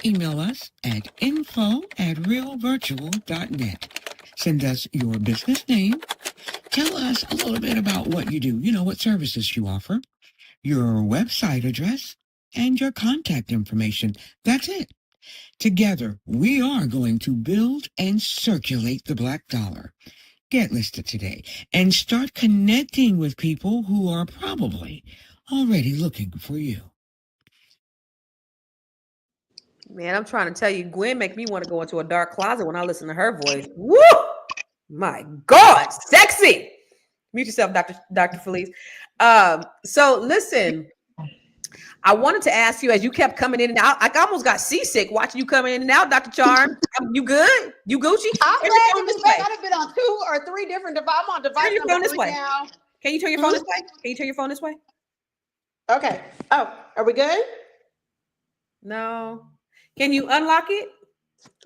Email us at info@realvirtual.net. Send us your business name. Tell us a little bit about what you do, what services you offer, your website address, and your contact information. That's it. Together, we are going to build and circulate the Black dollar. Get listed today and start connecting with people who are probably already looking for you. Man, I'm trying to tell you, Gwen make me want to go into a dark closet when I listen to her voice. Woo! My God, sexy. Mute yourself, Dr. Felice. So listen, I wanted to ask you, as you kept coming in and out, I almost got seasick watching you come in and out, Dr. Charm. You good? You Gucci? I'm Turn your glad phone to this be back. way. I've been on 2 or 3 different devices. I'm on device Turn your number phone this 3 way. now. Can you turn your phone this way? Can you turn your phone this way? Okay. Oh, are we good? No. Can you unlock it?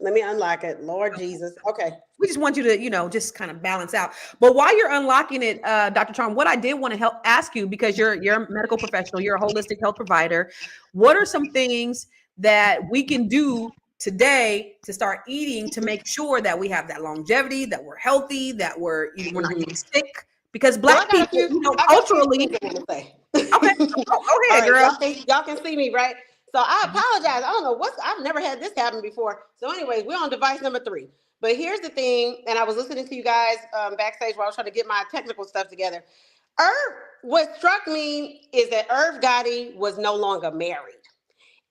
Let me unlock it. Lord Jesus. Okay. We just want you to, just kind of balance out. But while you're unlocking it, Dr. Charm, what I did want to ask you, because you're a medical professional, you're a holistic health provider. What are some things that we can do today to start eating to make sure that we have that longevity, that we're healthy, that we're not getting sick? because Well, Black people, I got a few culturally. things I want to say. Okay, go All ahead, right, girl. y'all can see me, right? So I apologize. I don't know I've never had this happen before. So anyways, we're on device number 3. But here's the thing, and I was listening to you guys backstage while I was trying to get my technical stuff together. What struck me is that Irv Gotti was no longer married.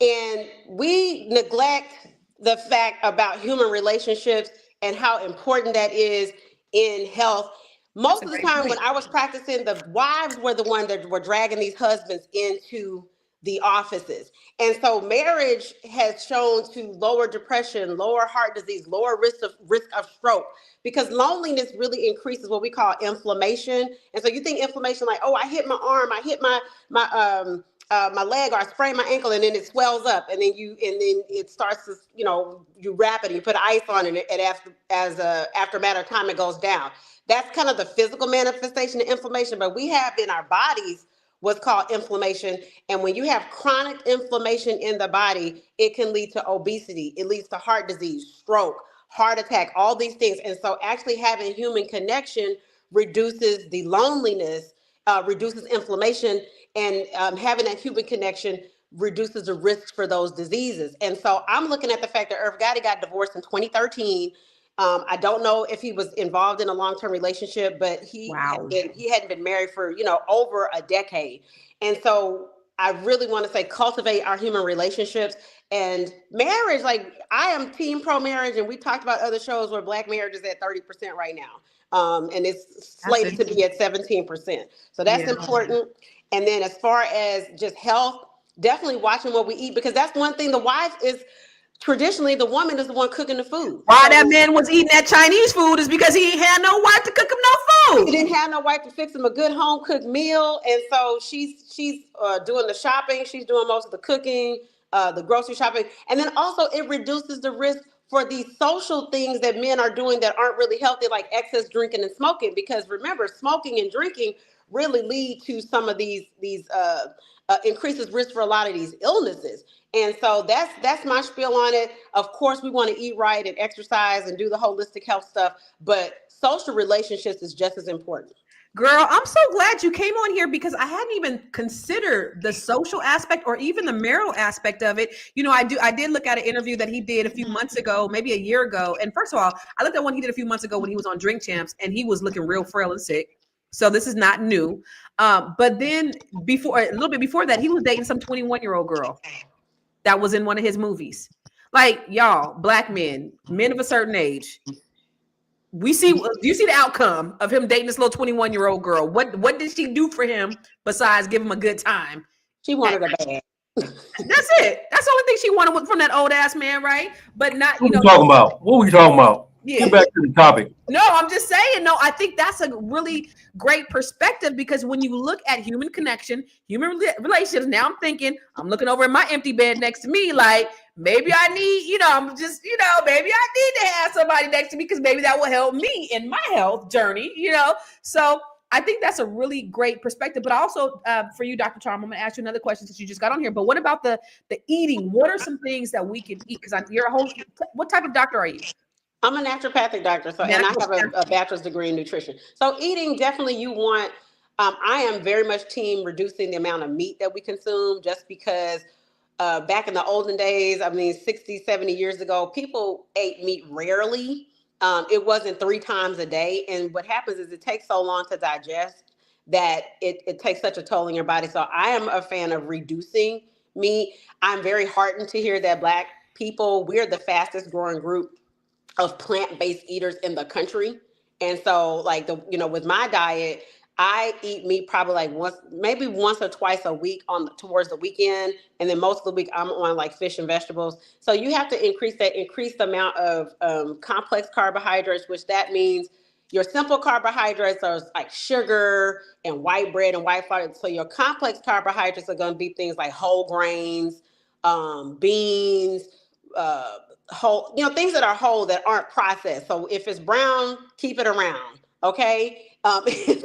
And we neglect the fact about human relationships and how important that is in health. That's Most a of the great time point. when I was practicing, the wives were the ones that were dragging these husbands into the offices. And so marriage has shown to lower depression, lower heart disease, lower risk of stroke, because loneliness really increases what we call inflammation. And so you think inflammation like, oh, I hit my arm, I hit my leg, or I sprain my ankle, and then it swells up, and then it starts to, you wrap it and you put ice on it, and after a matter of time it goes down. That's kind of the physical manifestation of inflammation, but we have in our bodies what's called inflammation. And when you have chronic inflammation in the body, it can lead to obesity. It leads to heart disease, stroke, heart attack, all these things. And so actually having human connection reduces the loneliness, reduces inflammation, and having that human connection reduces the risk for those diseases. And so I'm looking at the fact that Irv Gotti got divorced in 2013. I don't know if he was involved in a long-term relationship, but he hadn't been married for, over a decade. And so I really want to say cultivate our human relationships and marriage. Like, I am team pro marriage, and we talked about other shows where Black marriage is at 30% right now. And it's slated to be at 17%. So that's important. And then as far as just health, definitely watching what we eat, because that's one thing. The wife is traditionally, the woman is the one cooking the food. Why that man was eating that Chinese food is because he ain't had no wife to cook him no food. He didn't have no wife to fix him a good home cooked meal, and so she's doing the shopping. She's doing most of the cooking, the grocery shopping, and then also it reduces the risk for these social things that men are doing that aren't really healthy, like excess drinking and smoking. Because remember, smoking and drinking really lead to some of these increases risk for a lot of these illnesses. And so that's my spiel on it. Of course, we want to eat right and exercise and do the holistic health stuff, but social relationships is just as important. Girl, I'm so glad you came on here because I hadn't even considered the social aspect or even the marital aspect of it. I did look at an interview that he did a few months ago, maybe a year ago. And first of all, I looked at one he did a few months ago when he was on Drink Champs, and he was looking real frail and sick. So this is not new. But then a little bit before that, he was dating some 21-year-old girl that was in one of his movies. Like, y'all, Black men of a certain age, do you see the outcome of him dating this little 21-year-old girl? What did she do for him besides give him a good time? She wanted a bag. That's it. That's the only thing she wanted from that old ass man, right? But not, What were we talking about? Yeah. Get back to the topic. No, I'm just saying, no, I think that's a really great perspective, because when you look at human connection, human relationships, now I'm looking over at my empty bed next to me, like, maybe I need, maybe I need to have somebody next to me, because maybe that will help me in my health journey, So I think that's a really great perspective. But also for you, Dr. Charm, I'm going to ask you another question since you just got on here. But what about the eating? What are some things that we can eat? Because what type of doctor are you? I'm a naturopathic doctor, and I have a bachelor's degree in nutrition. So eating, definitely you want, I am very much team reducing the amount of meat that we consume, just because back in the olden days, 60, 70 years ago, people ate meat rarely. It wasn't 3 times a day. And what happens is it takes so long to digest that it takes such a toll on your body. So I am a fan of reducing meat. I'm very heartened to hear that Black people, we're the fastest growing group of plant-based eaters in the country. And so with my diet, I eat meat probably like once or twice a week towards the weekend. And then most of the week I'm on like fish and vegetables. So you have to increase the amount of complex carbohydrates, which that means your simple carbohydrates are like sugar and white bread and white flour. So your complex carbohydrates are going to be things like whole grains, beans, whole, things that are whole that aren't processed. So if it's brown, keep it around. Okay.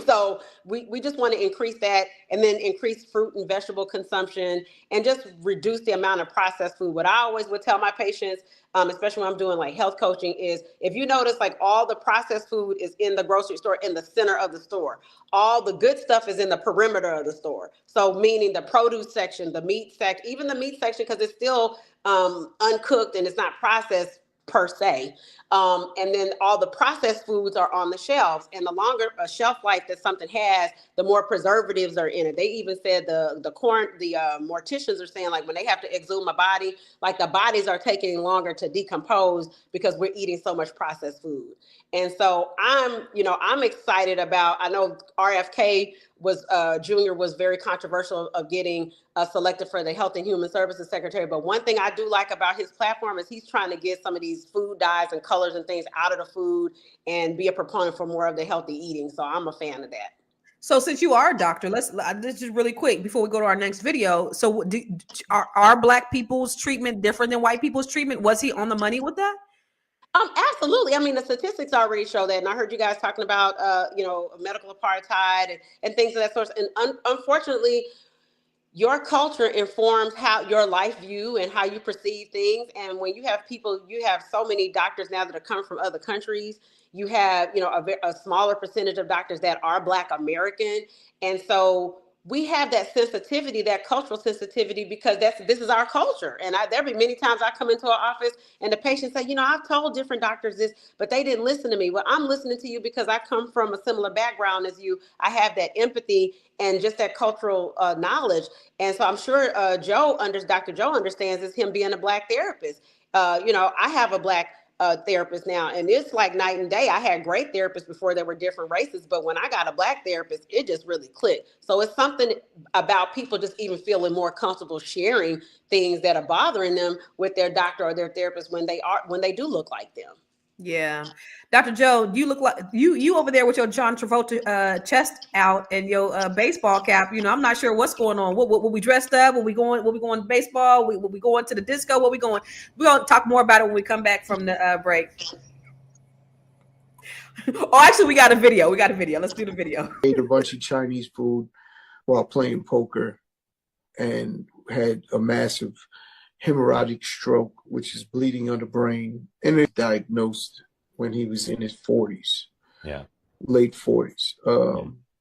So we just want to increase that, and then increase fruit and vegetable consumption, and just reduce the amount of processed food. What I always would tell my patients, especially when I'm doing like health coaching, is if you notice, like, all the processed food is in the grocery store, in the center of the store. All the good stuff is in the perimeter of the store. So meaning the produce section, the meat section, even the meat section, because it's still uncooked and it's not processed per se. And then all the processed foods are on the shelves. And the longer a shelf life that something has, the more preservatives are in it. They even said the morticians are saying, like, when they have to exhume a body, like, the bodies are taking longer to decompose because we're eating so much processed food. And so I'm excited about, I know RFK was Junior was very controversial of getting selected for the Health and Human Services Secretary. But one thing I do like about his platform is he's trying to get some of these food dyes and colors and things out of the food, and be a proponent for more of the healthy eating. So I'm a fan of that. So since you are a doctor, this is really quick before we go to our next video. So are Black people's treatment different than white people's treatment? Was he on the money with that? Absolutely. I mean, the statistics already show that. And I heard you guys talking about, medical apartheid and things of that sort. And unfortunately, your culture informs how your life view and how you perceive things. And when you have so many doctors now that are coming from other countries. You have, a smaller percentage of doctors that are Black American. And so we have that sensitivity, that cultural sensitivity, because this is our culture. And there be many times I come into an office and the patient say, I've told different doctors this, but they didn't listen to me. Well, I'm listening to you because I come from a similar background as you. I have that empathy and just that cultural knowledge. And so I'm sure Dr. Joe understands this, him being a Black therapist. I have a Black therapist now, and it's like night and day. I had great therapists before that were different races, but when I got a Black therapist, it just really clicked. So it's something about people just even feeling more comfortable sharing things that are bothering them with their doctor or their therapist when they do look like them. Yeah. Dr. Joe, you look like you over there with your John Travolta chest out and your baseball cap. I'm not sure what's going on. What we dressed up? What we going to baseball? We going to the disco? What we going? We're going to talk more about it when we come back from the break. Oh, actually, we got a video. Let's do the video. Ate a bunch of Chinese food while playing poker and had a massive hemorrhagic stroke, which is bleeding on the brain, and it diagnosed when he was in his 40s, late 40s.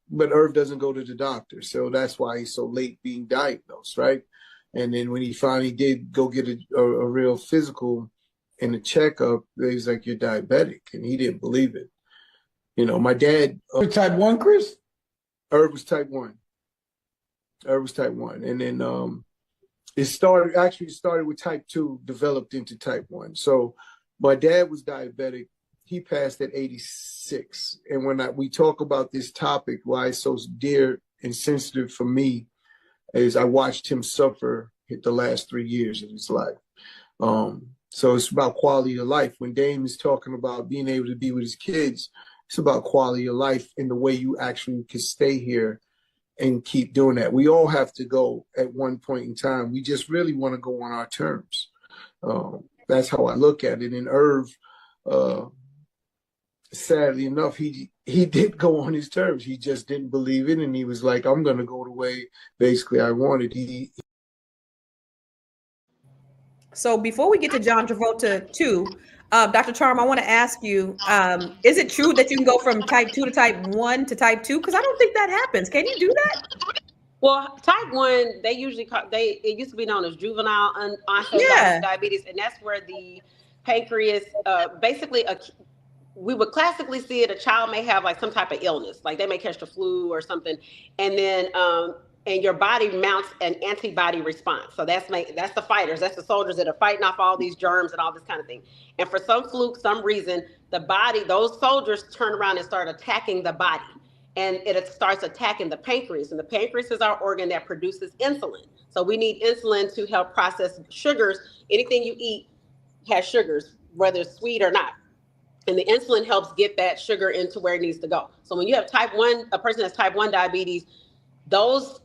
But Irv doesn't go to the doctor, so that's why he's so late being diagnosed, right? And then when he finally did go get a real physical and a checkup, they was like, "You're diabetic," and he didn't believe it. My dad. Type 1, Chris? Irv was type 1. And then it started with type 2, developed into type 1. So my dad was diabetic. He passed at 86. And when we talk about this topic, why it's so dear and sensitive for me, is I watched him suffer the last 3 years of his life. So it's about quality of life. When Dame is talking about being able to be with his kids, it's about quality of life and the way you actually can stay here and keep doing that. We all have to go at one point in time. We just really want to go on our terms. That's how I look at it. And Irv, sadly enough, he did go on his terms. He just didn't believe it, and he was like, "I'm going to go the way basically I wanted." So before we get to John Travolta 2, Dr. Charm, I want to ask you, is it true that you can go from type 2 to type 1 to type 2? Because I don't think that happens. Can you do that? Well, type 1, they usually it used to be known as juvenile onset diabetes, and that's where the pancreas, we would classically see it. A child may have like some type of illness, like they may catch the flu or something, and then and your body mounts an antibody response. So that's the fighters, that's the soldiers that are fighting off all these germs and all this kind of thing. And for some reason, those soldiers turn around and start attacking the body. And it starts attacking the pancreas. And the pancreas is our organ that produces insulin. So we need insulin to help process sugars. Anything you eat has sugars, whether it's sweet or not. And the insulin helps get that sugar into where it needs to go. So when you have a person that's type 1 diabetes, those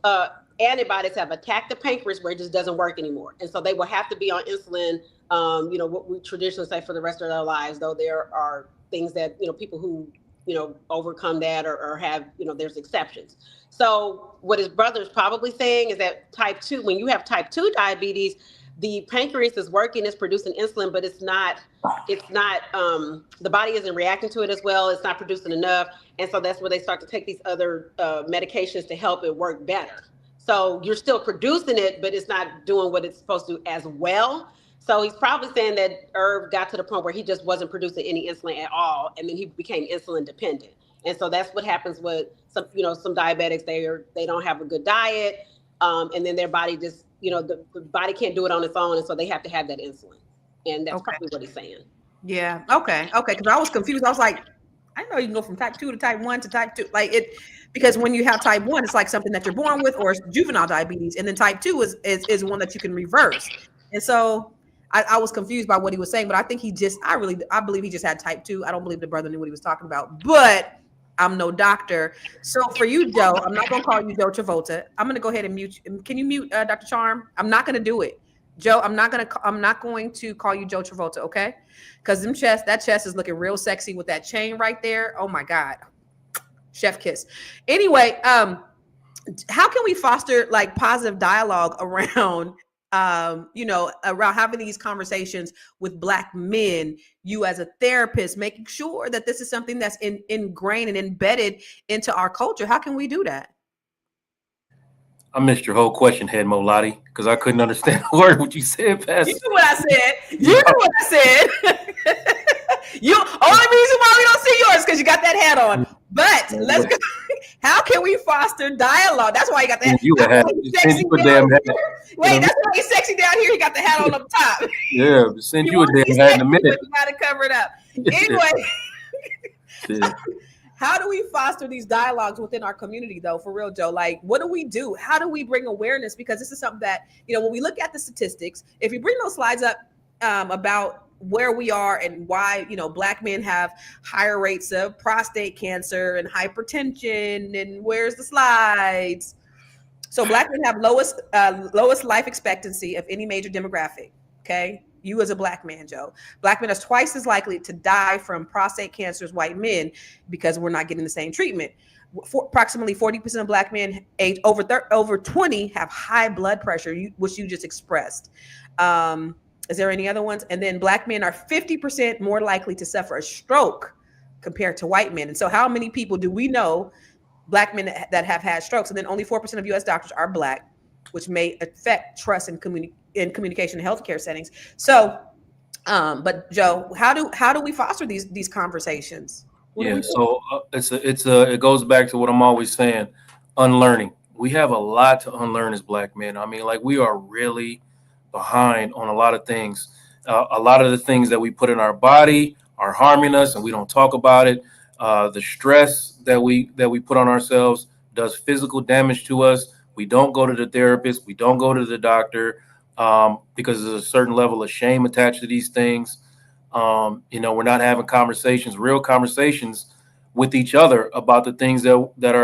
antibodies have attacked the pancreas where it just doesn't work anymore. And so they will have to be on insulin, what we traditionally say, for the rest of their lives, though there are things that, people who overcome that or have, there's exceptions. So what his brother is probably saying is that type 2, when you have type 2 diabetes, the pancreas is working, it's producing insulin, but it's not, the body isn't reacting to it as well. It's not producing enough. And so that's where they start to take these other medications to help it work better. So you're still producing it, but it's not doing what it's supposed to as well. So he's probably saying that Irv got to the point where he just wasn't producing any insulin at all, and then he became insulin dependent. And so that's what happens with some diabetics. They don't have a good diet, and then their body just, the body can't do it on its own, and so they have to have that insulin. And that's probably what he's saying. Yeah. Okay. Because I was confused. I was like, I know you can go from type 2 to type 1 to type 2, because when you have type 1, it's like something that you're born with, or it's juvenile diabetes, and then type 2 is one that you can reverse. And so I was confused by what he was saying, but I think I believe he just had type 2. I don't believe the brother knew what he was talking about, but I'm no doctor. So for you, Joe, I'm not going to call you Joe Travolta. I'm going to go ahead and mute you. Can you mute Dr. Charm? I'm not going to do it. Joe, I'm not going to call you Joe Travolta, okay? Because that chest is looking real sexy with that chain right there. Oh my God. Chef kiss. Anyway, how can we foster like positive dialogue around around having these conversations with Black men, you as a therapist, making sure that this is something that's ingrained and embedded into our culture? How can we do that? I missed your whole question, Head Molati, because I couldn't understand a word what you said. You knew what I said. You knew what I said. Only reason why we don't see yours because you got that hat on. But let's go. How can we foster dialogue? That's why you got that. You hat. Wait, that's why he's sexy down here. He got the hat on up top. Yeah, send you a damn hat in a minute. You got to cover it up. Anyway, how do we foster these dialogues within our community, though? For real, Joe. Like, what do we do? How do we bring awareness? Because this is something that, when we look at the statistics, if you bring those slides up about where we are and why, Black men have higher rates of prostate cancer and hypertension, and where's the slides? So Black men have lowest life expectancy of any major demographic. Okay. You as a Black man, Joe. Black men are twice as likely to die from prostate cancer as white men because we're not getting the same treatment. Approximately 40% of Black men aged over 20 have high blood pressure, which you just expressed. Is there any other ones? And then Black men are 50% more likely to suffer a stroke compared to white men. And so how many people do we know, Black men that have had strokes? And then only 4% of US doctors are Black, which may affect trust in communication and healthcare settings. So, but Joe, how do we foster these conversations? So it goes back to what I'm always saying, unlearning. We have a lot to unlearn as Black men. I mean, like, we are really behind on a lot of things. A lot of the things that we put in our body are harming us, and we don't talk about it. The stress that we put on ourselves does physical damage to us. We don't go to the therapist. We don't go to the doctor because there's a certain level of shame attached to these things. We're not having real conversations with each other about the things that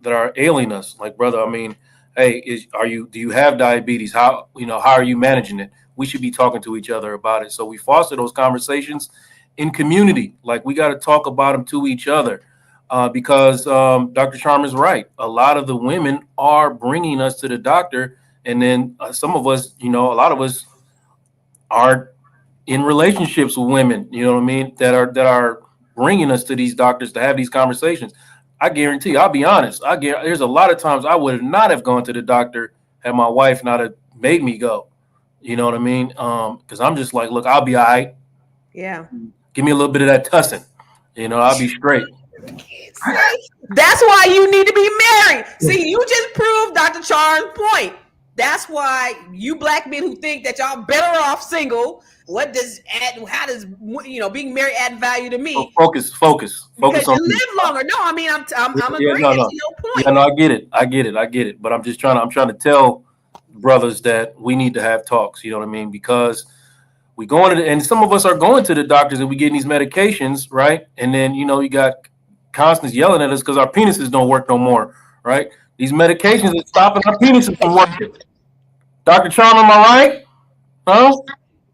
are ailing us. Like, brother, I mean, hey, do you have diabetes? How are you managing it? We should be talking to each other about it. So we foster those conversations in community. Like, we got to talk about them to each other because Dr. Charm is right. A lot of the women are bringing us to the doctor. And then some of us, a lot of us are in relationships with women, that are bringing us to these doctors to have these conversations. I guarantee, I'll be honest, there's a lot of times I would not have gone to the doctor had my wife not have made me go. You know what I mean? Because I'm just like, look, I'll be all right. Yeah. Give me a little bit of that tussing. I'll be straight. That's why you need to be married. See, you just proved Dr. Charm's point. That's why you Black men who think that y'all better off single. How does being married add value to me? So focus because on you live longer. No, I mean I'm agreeing to your point. Yeah, no, I get it. But I'm trying to tell brothers that we need to have talks. You know what I mean? Because we go into and some of us are going to the doctors and we getting these medications, right? And then you got Constance yelling at us because our penises don't work no more, right? These medications are stopping our penises from working. Dr. Charm, am I right? Huh?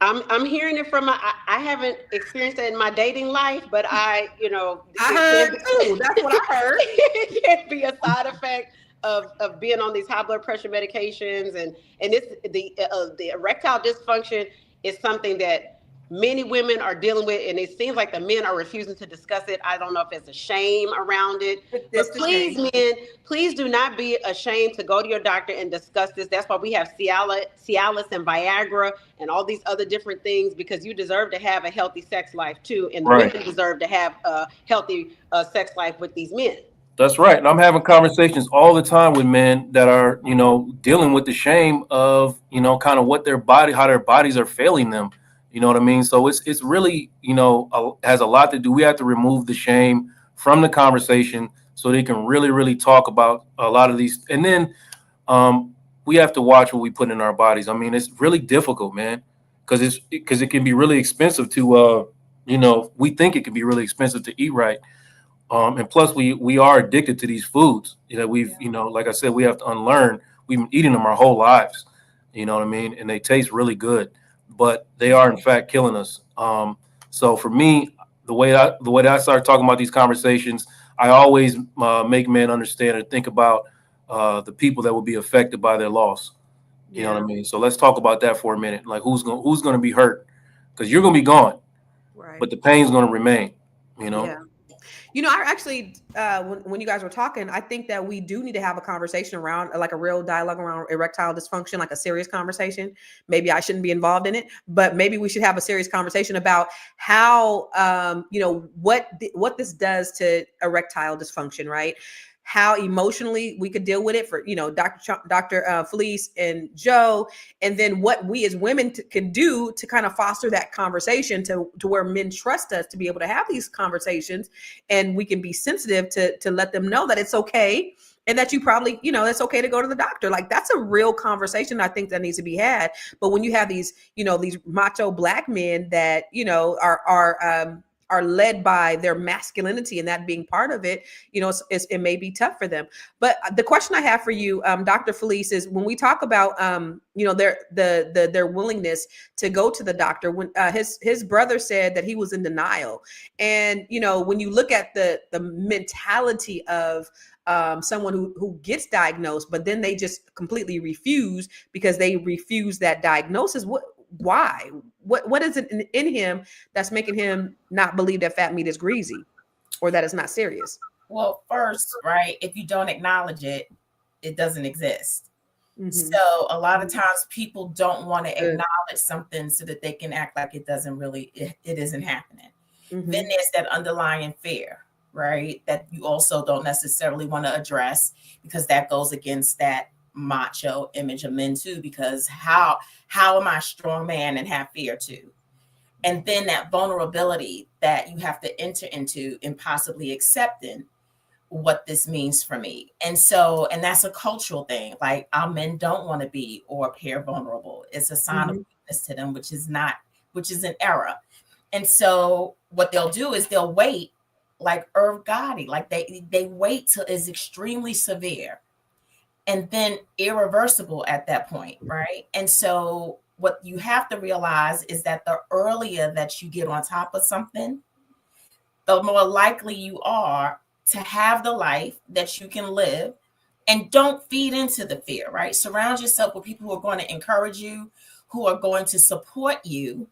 I'm hearing it from I haven't experienced it in my dating life, but I it heard can be, too. That's what I heard. it can be a side effect of being on these high blood pressure medications, and this the erectile dysfunction is something that many women are dealing with, and it seems like the men are refusing to discuss it. I don't know if it's a shame around it, It's but the please, shame. men, please do not be ashamed to go to your doctor and discuss this. That's why we have Cialis and Viagra and all these other different things, because you deserve to have a healthy sex life too, and the Right. women deserve to have a healthy sex life with these men. That's right. And I'm having conversations all the time with men that are, dealing with the shame of, kind of how their bodies are failing them. You know what I mean? So it's really, has a lot to do. We have to remove the shame from the conversation so they can really, really talk about a lot of these. And then we have to watch what we put in our bodies. I mean, it's really difficult, man, because it can be really expensive to, we think it can be really expensive to eat right. And plus, we are addicted to these foods that we've, like I said, we have to unlearn. We've been eating them our whole lives, you know what I mean? And they taste really good, but they are in fact killing us. So for me, the way that I start talking about these conversations, I always make men understand and think about the people that will be affected by their loss. You know what I mean? So let's talk about that for a minute. Like who's going to be hurt? Because you're going to be gone, Right. but the pain's going to remain. Yeah. I actually, when you guys were talking, I think that we do need to have a conversation around, like a real dialogue around erectile dysfunction, like a serious conversation. Maybe I shouldn't be involved in it, but maybe we should have a serious conversation about how, what this does to erectile dysfunction, right? How emotionally we could deal with it for, Dr. Felice and Joe, and then what we as women can do to kind of foster that conversation to where men trust us to be able to have these conversations, and we can be sensitive to let them know that it's okay, and that you probably, it's okay to go to the doctor. Like that's a real conversation I think that needs to be had. But when you have these, these macho black men that, are led by their masculinity and that being part of it, it may be tough for them. But the question I have for you, Dr. Felice, is when we talk about, their willingness to go to the doctor, when his brother said that he was in denial. And, when you look at the mentality of someone who gets diagnosed, but then they just completely refuse because they refuse that diagnosis. Why? What is it in him that's making him not believe that fat meat is greasy or that it's not serious? Well, first, right, if you don't acknowledge it, it doesn't exist. Mm-hmm. So a lot of times people don't want to acknowledge something so that they can act like it isn't happening. Mm-hmm. Then there's that underlying fear, right, that you also don't necessarily want to address, because that goes against that macho image of men too, because how am I a strong man and have fear too? And then that vulnerability that you have to enter into in possibly accepting what this means for me. And that's a cultural thing. Like our men don't want to be or appear vulnerable. It's a sign of weakness to them, which is an error. And so what they'll do is they'll wait, like Irv Gotti, like they wait till it's extremely severe and then irreversible at that point, right? And so what you have to realize is that the earlier that you get on top of something, the more likely you are to have the life that you can live. And don't feed into the fear, right? Surround yourself with people who are going to encourage you, who are going to support you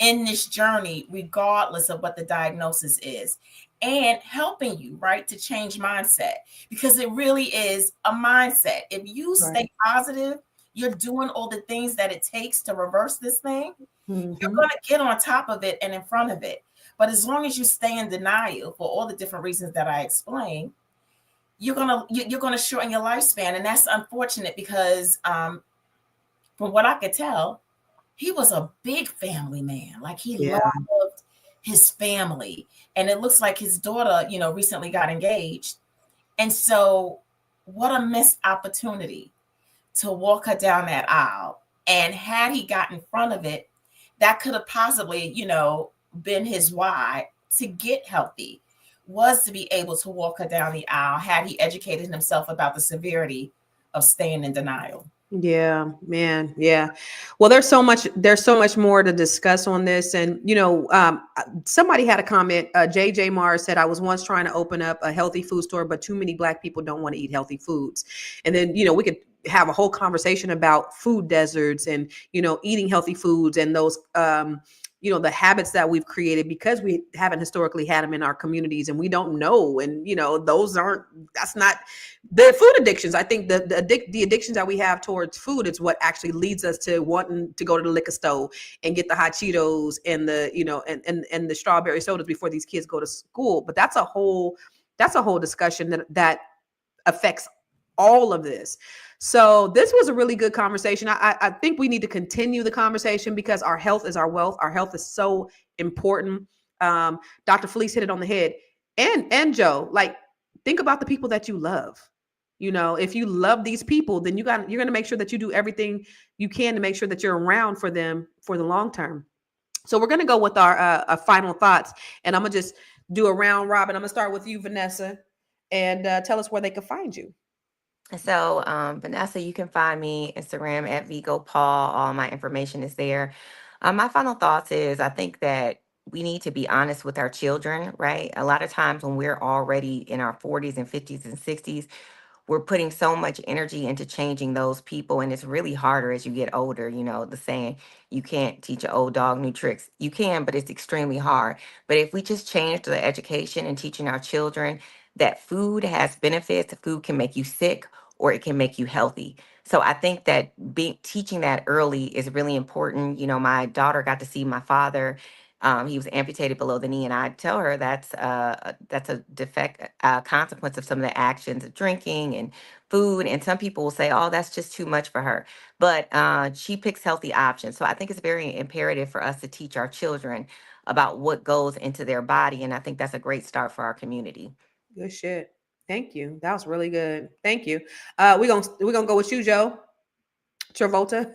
in this journey, regardless of what the diagnosis is, and helping you, right, to change mindset, because it really is a mindset. If you stay positive, you're doing all the things that it takes to reverse this thing, you're going to get on top of it and in front of it. But as long as you stay in denial for all the different reasons that I explained, you're gonna shorten your lifespan. And that's unfortunate because from what I could tell, he was a big family man. Like he loved his family. And it looks like his daughter, recently got engaged. And so what a missed opportunity to walk her down that aisle. And had he got in front of it, that could have possibly, been his why to get healthy, was to be able to walk her down the aisle had he educated himself about the severity of staying in denial. Yeah, man. Yeah. Well, there's so much more to discuss on this. And, somebody had a comment. JJ Mars said, I was once trying to open up a healthy food store, but too many Black people don't want to eat healthy foods. And then, we could have a whole conversation about food deserts and, eating healthy foods and those, the habits that we've created because we haven't historically had them in our communities and we don't know. And, that's not the food addictions. I think the addictions that we have towards food is what actually leads us to wanting to go to the liquor store and get the hot Cheetos and and the strawberry sodas before these kids go to school. But that's a whole discussion that affects all of this. So this was a really good conversation. I think we need to continue the conversation because our health is our wealth. Our health is so important. Dr. Felice hit it on the head. And Joe, like, think about the people that you love. If you love these people, then you're going to make sure that you do everything you can to make sure that you're around for them for the long term. So we're going to go with our final thoughts, and I'm going to just do a round robin. I'm going to start with you, Vanessa, and tell us where they can find you. So, Vanessa, you can find me Instagram at Vigo Paul. All my information is there. My final thoughts is I think that we need to be honest with our children, right? A lot of times when we're already in our 40s and 50s and 60s, we're putting so much energy into changing those people, and it's really harder as you get older. The saying, you can't teach an old dog new tricks. You can, but it's extremely hard. But if we just change the education and teaching our children that food has benefits, food can make you sick or it can make you healthy. So I think that teaching that early is really important. My daughter got to see my father. He was amputated below the knee, and I tell her that's a defect, consequence of some of the actions of drinking and food. And some people will say, "Oh, that's just too much for her," but she picks healthy options. So I think it's very imperative for us to teach our children about what goes into their body, and I think that's a great start for our community. Good shit. Thank you. That was really good. Thank you. We're gonna go with you, Joe Travolta.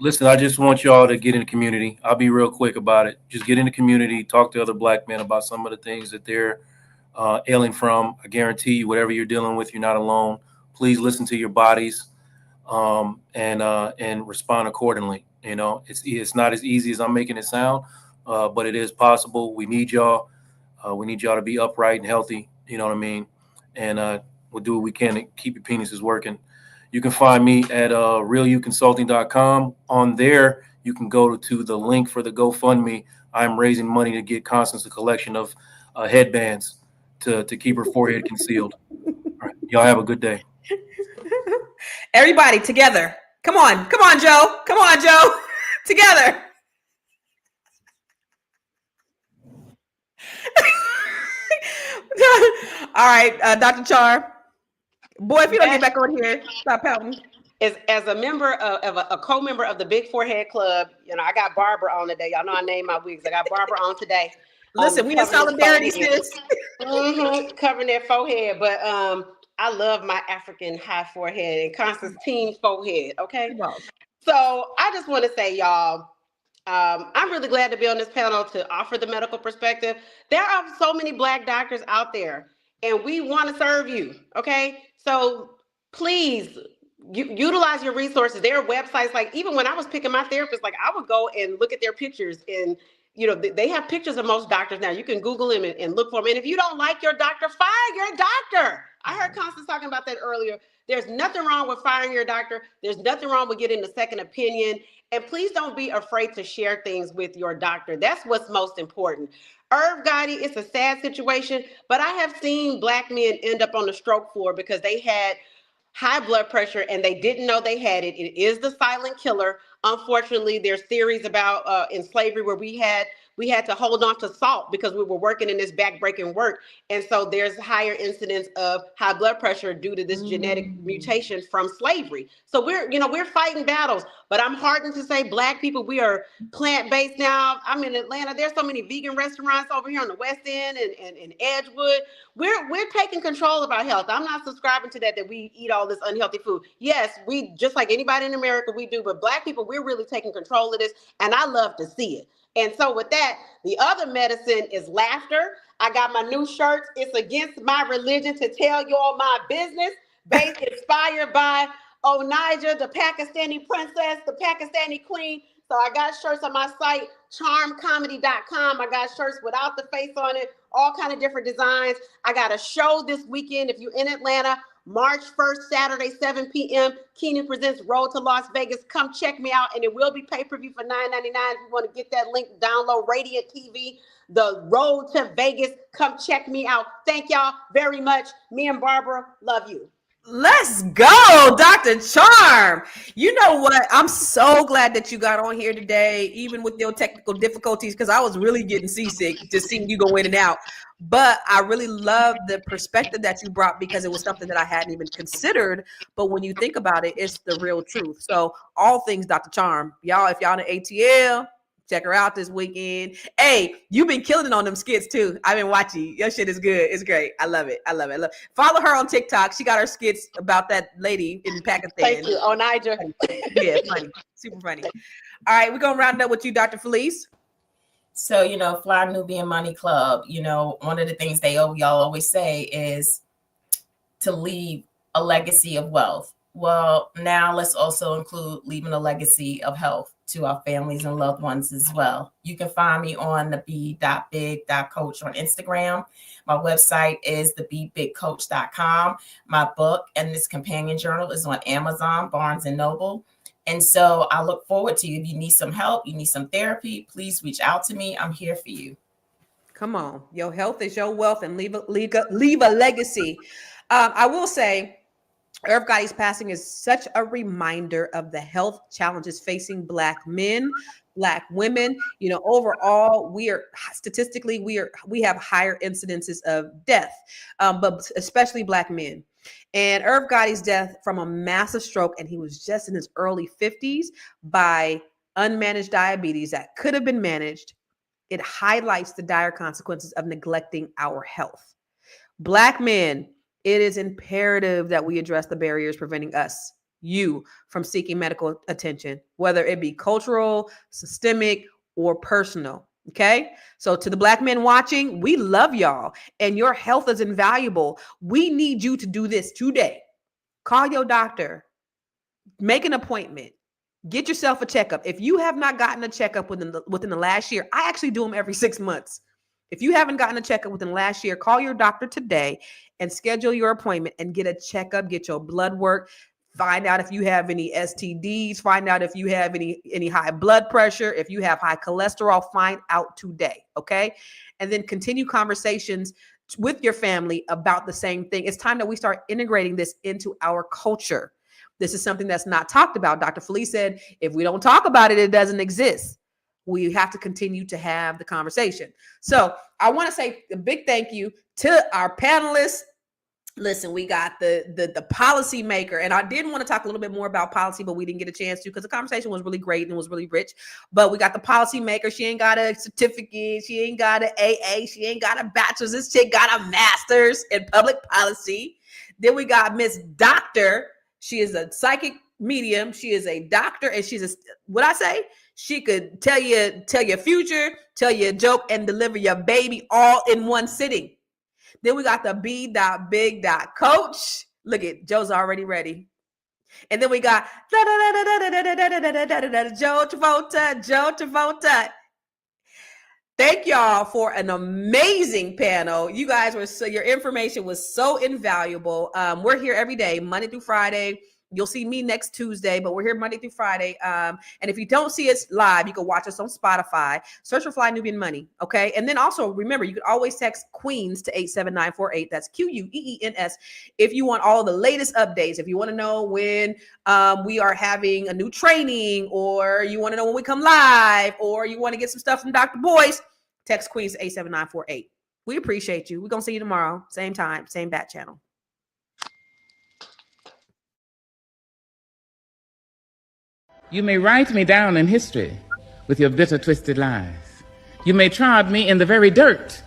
Listen, I just want y'all to get in the community. I'll be real quick about it. Just get in the community, talk to other Black men about some of the things that they're ailing from. I guarantee you, whatever you're dealing with, you're not alone. Please listen to your bodies, and respond accordingly. It's not as easy as I'm making it sound, but it is possible. We need y'all. We need y'all to be upright and healthy. You know what I mean? And we'll do what we can to keep your penises working. You can find me at realuconsulting.com. On there, you can go to the link for the GoFundMe. I'm raising money to get Constance a collection of headbands to keep her forehead concealed. All right. Y'all have a good day. Everybody together. Come on, Joe. Come on, Joe. Together. All right, Dr. Char. Boy, if you don't get back on here, stop pouting. As a member of a co-member of the Big Forehead Club, I got Barbara on today. Y'all know I named my wigs. I got Barbara on today. Listen, we in solidarity, sis. Covering their forehead, but I love my African high forehead and Constance team forehead. Okay, so I just want to say, y'all, I'm really glad to be on this panel to offer the medical perspective. There are so many Black doctors out there, and we want to serve you. Okay, so please utilize your resources. There are websites, like even when I was picking my therapist, like I would go and look at their pictures, and they have pictures of most doctors now. You can Google them and look for them. And if you don't like your doctor, fire your doctor. I heard Constance talking about that earlier. There's nothing wrong with firing your doctor. There's nothing wrong with getting a second opinion. And please don't be afraid to share things with your doctor. That's what's most important. Irv Gotti, it's a sad situation, but I have seen Black men end up on the stroke floor because they had high blood pressure and they didn't know they had it. It is the silent killer. Unfortunately, there's theories about in slavery where we had to hold on to salt because we were working in this backbreaking work. And so there's higher incidence of high blood pressure due to this genetic mutation from slavery. So we're fighting battles, but I'm heartened to say Black people, we are plant-based now. I'm in Atlanta. There's so many vegan restaurants over here on the West End and Edgewood. We're taking control of our health. I'm not subscribing to that we eat all this unhealthy food. Yes, we, just like anybody in America, we do, but Black people, we're really taking control of this, and I love to see it. And so with that, the other medicine is laughter. I got my new shirts. It's against my religion to tell y'all my business. based inspired by Onaja, the Pakistani princess, the Pakistani queen. So I got shirts on my site, charmcomedy.com. I got shirts without the face on it, all kind of different designs. I got a show this weekend. If you're in Atlanta, March 1st, Saturday, 7 p.m. Keenan presents Road to Las Vegas. Come check me out, and it will be pay-per-view for $9.99. If you want to get that link, download Radiant TV, the Road to Vegas. Come check me out. Thank y'all very much. Me and Barbara love you. Let's go, Dr. Charm. You know what? I'm so glad that you got on here today, even with your technical difficulties, because I was really getting seasick just seeing you go in and out. But I really love the perspective that you brought, because it was something that I hadn't even considered. But when you think about it, it's the real truth. So all things Dr. Charm, y'all, if y'all in ATL, check her out this weekend. Hey, you've been killing it on them skits too. I've been watching. Your shit is good. It's great. I love it. I love it. Follow her on TikTok. She got her skits about that lady in Pakistan. Thank you, Onaja. Yeah, funny. Super funny. All right, we're going to round up with you, Dr. Felice. So, Fly Nubian Money Club, one of the things y'all always say is to leave a legacy of wealth. Well, now let's also include leaving a legacy of health to our families and loved ones as well. You can find me on the be.big.coach on Instagram. My website is thebebigcoach.com. My book and this companion journal is on Amazon, Barnes & Noble. And so I look forward to you. If you need some help, you need some therapy, please reach out to me. I'm here for you. Come on. Your health is your wealth, and leave a legacy. I will say, Irv Gotti's passing is such a reminder of the health challenges facing Black men, Black women. Overall, we have higher incidences of death, but especially Black men. And Irv Gotti's death from a massive stroke, and he was just in his early 50s, by unmanaged diabetes that could have been managed. It highlights the dire consequences of neglecting our health. Black men, it is imperative that we address the barriers preventing you, from seeking medical attention, whether it be cultural, systemic, or personal. Okay. So to the Black men watching, we love y'all, and your health is invaluable. We need you to do this today. Call your doctor, make an appointment, get yourself a checkup. If you have not gotten a checkup within the last year, I actually do them every 6 months. If you haven't gotten a checkup within the last year, call your doctor today and schedule your appointment and get a checkup, get your blood work, find out if you have any STDs, find out if you have any high blood pressure, if you have high cholesterol, find out today, okay? And then continue conversations with your family about the same thing. It's time that we start integrating this into our culture. This is something that's not talked about. Dr. Felice said, if we don't talk about it, it doesn't exist. We have to continue to have the conversation. So I want to say a big thank you to our panelists. Listen, we got the policy maker, and I did want to talk a little bit more about policy, but we didn't get a chance to, because the conversation was really great and it was really rich. But we got the policy maker. She ain't got a certificate. She ain't got an AA. She ain't got a bachelor's. This chick got a master's in public policy. Then we got Miss Doctor. She is a psychic medium. She is a doctor, and she's she could tell your future, tell you a joke, and deliver your baby all in one sitting. Then we got the B.big.coach. Look at Joe's already ready. And then we got Joe Travolta. Thank y'all for an amazing panel. You guys your information was so invaluable. We're here every day, Monday through Friday. You'll see me next Tuesday, but we're here Monday through Friday. And if you don't see us live, you can watch us on Spotify. Search for Fly Nubian Money, okay? And then also, remember, you can always text Queens to 87948. That's QUEENS. If you want all the latest updates, if you want to know when we are having a new training, or you want to know when we come live, or you want to get some stuff from Dr. Boyce, text Queens to 87948. We appreciate you. We're going to see you tomorrow. Same time, same bat channel. You may write me down in history with your bitter, twisted lies. You may trod me in the very dirt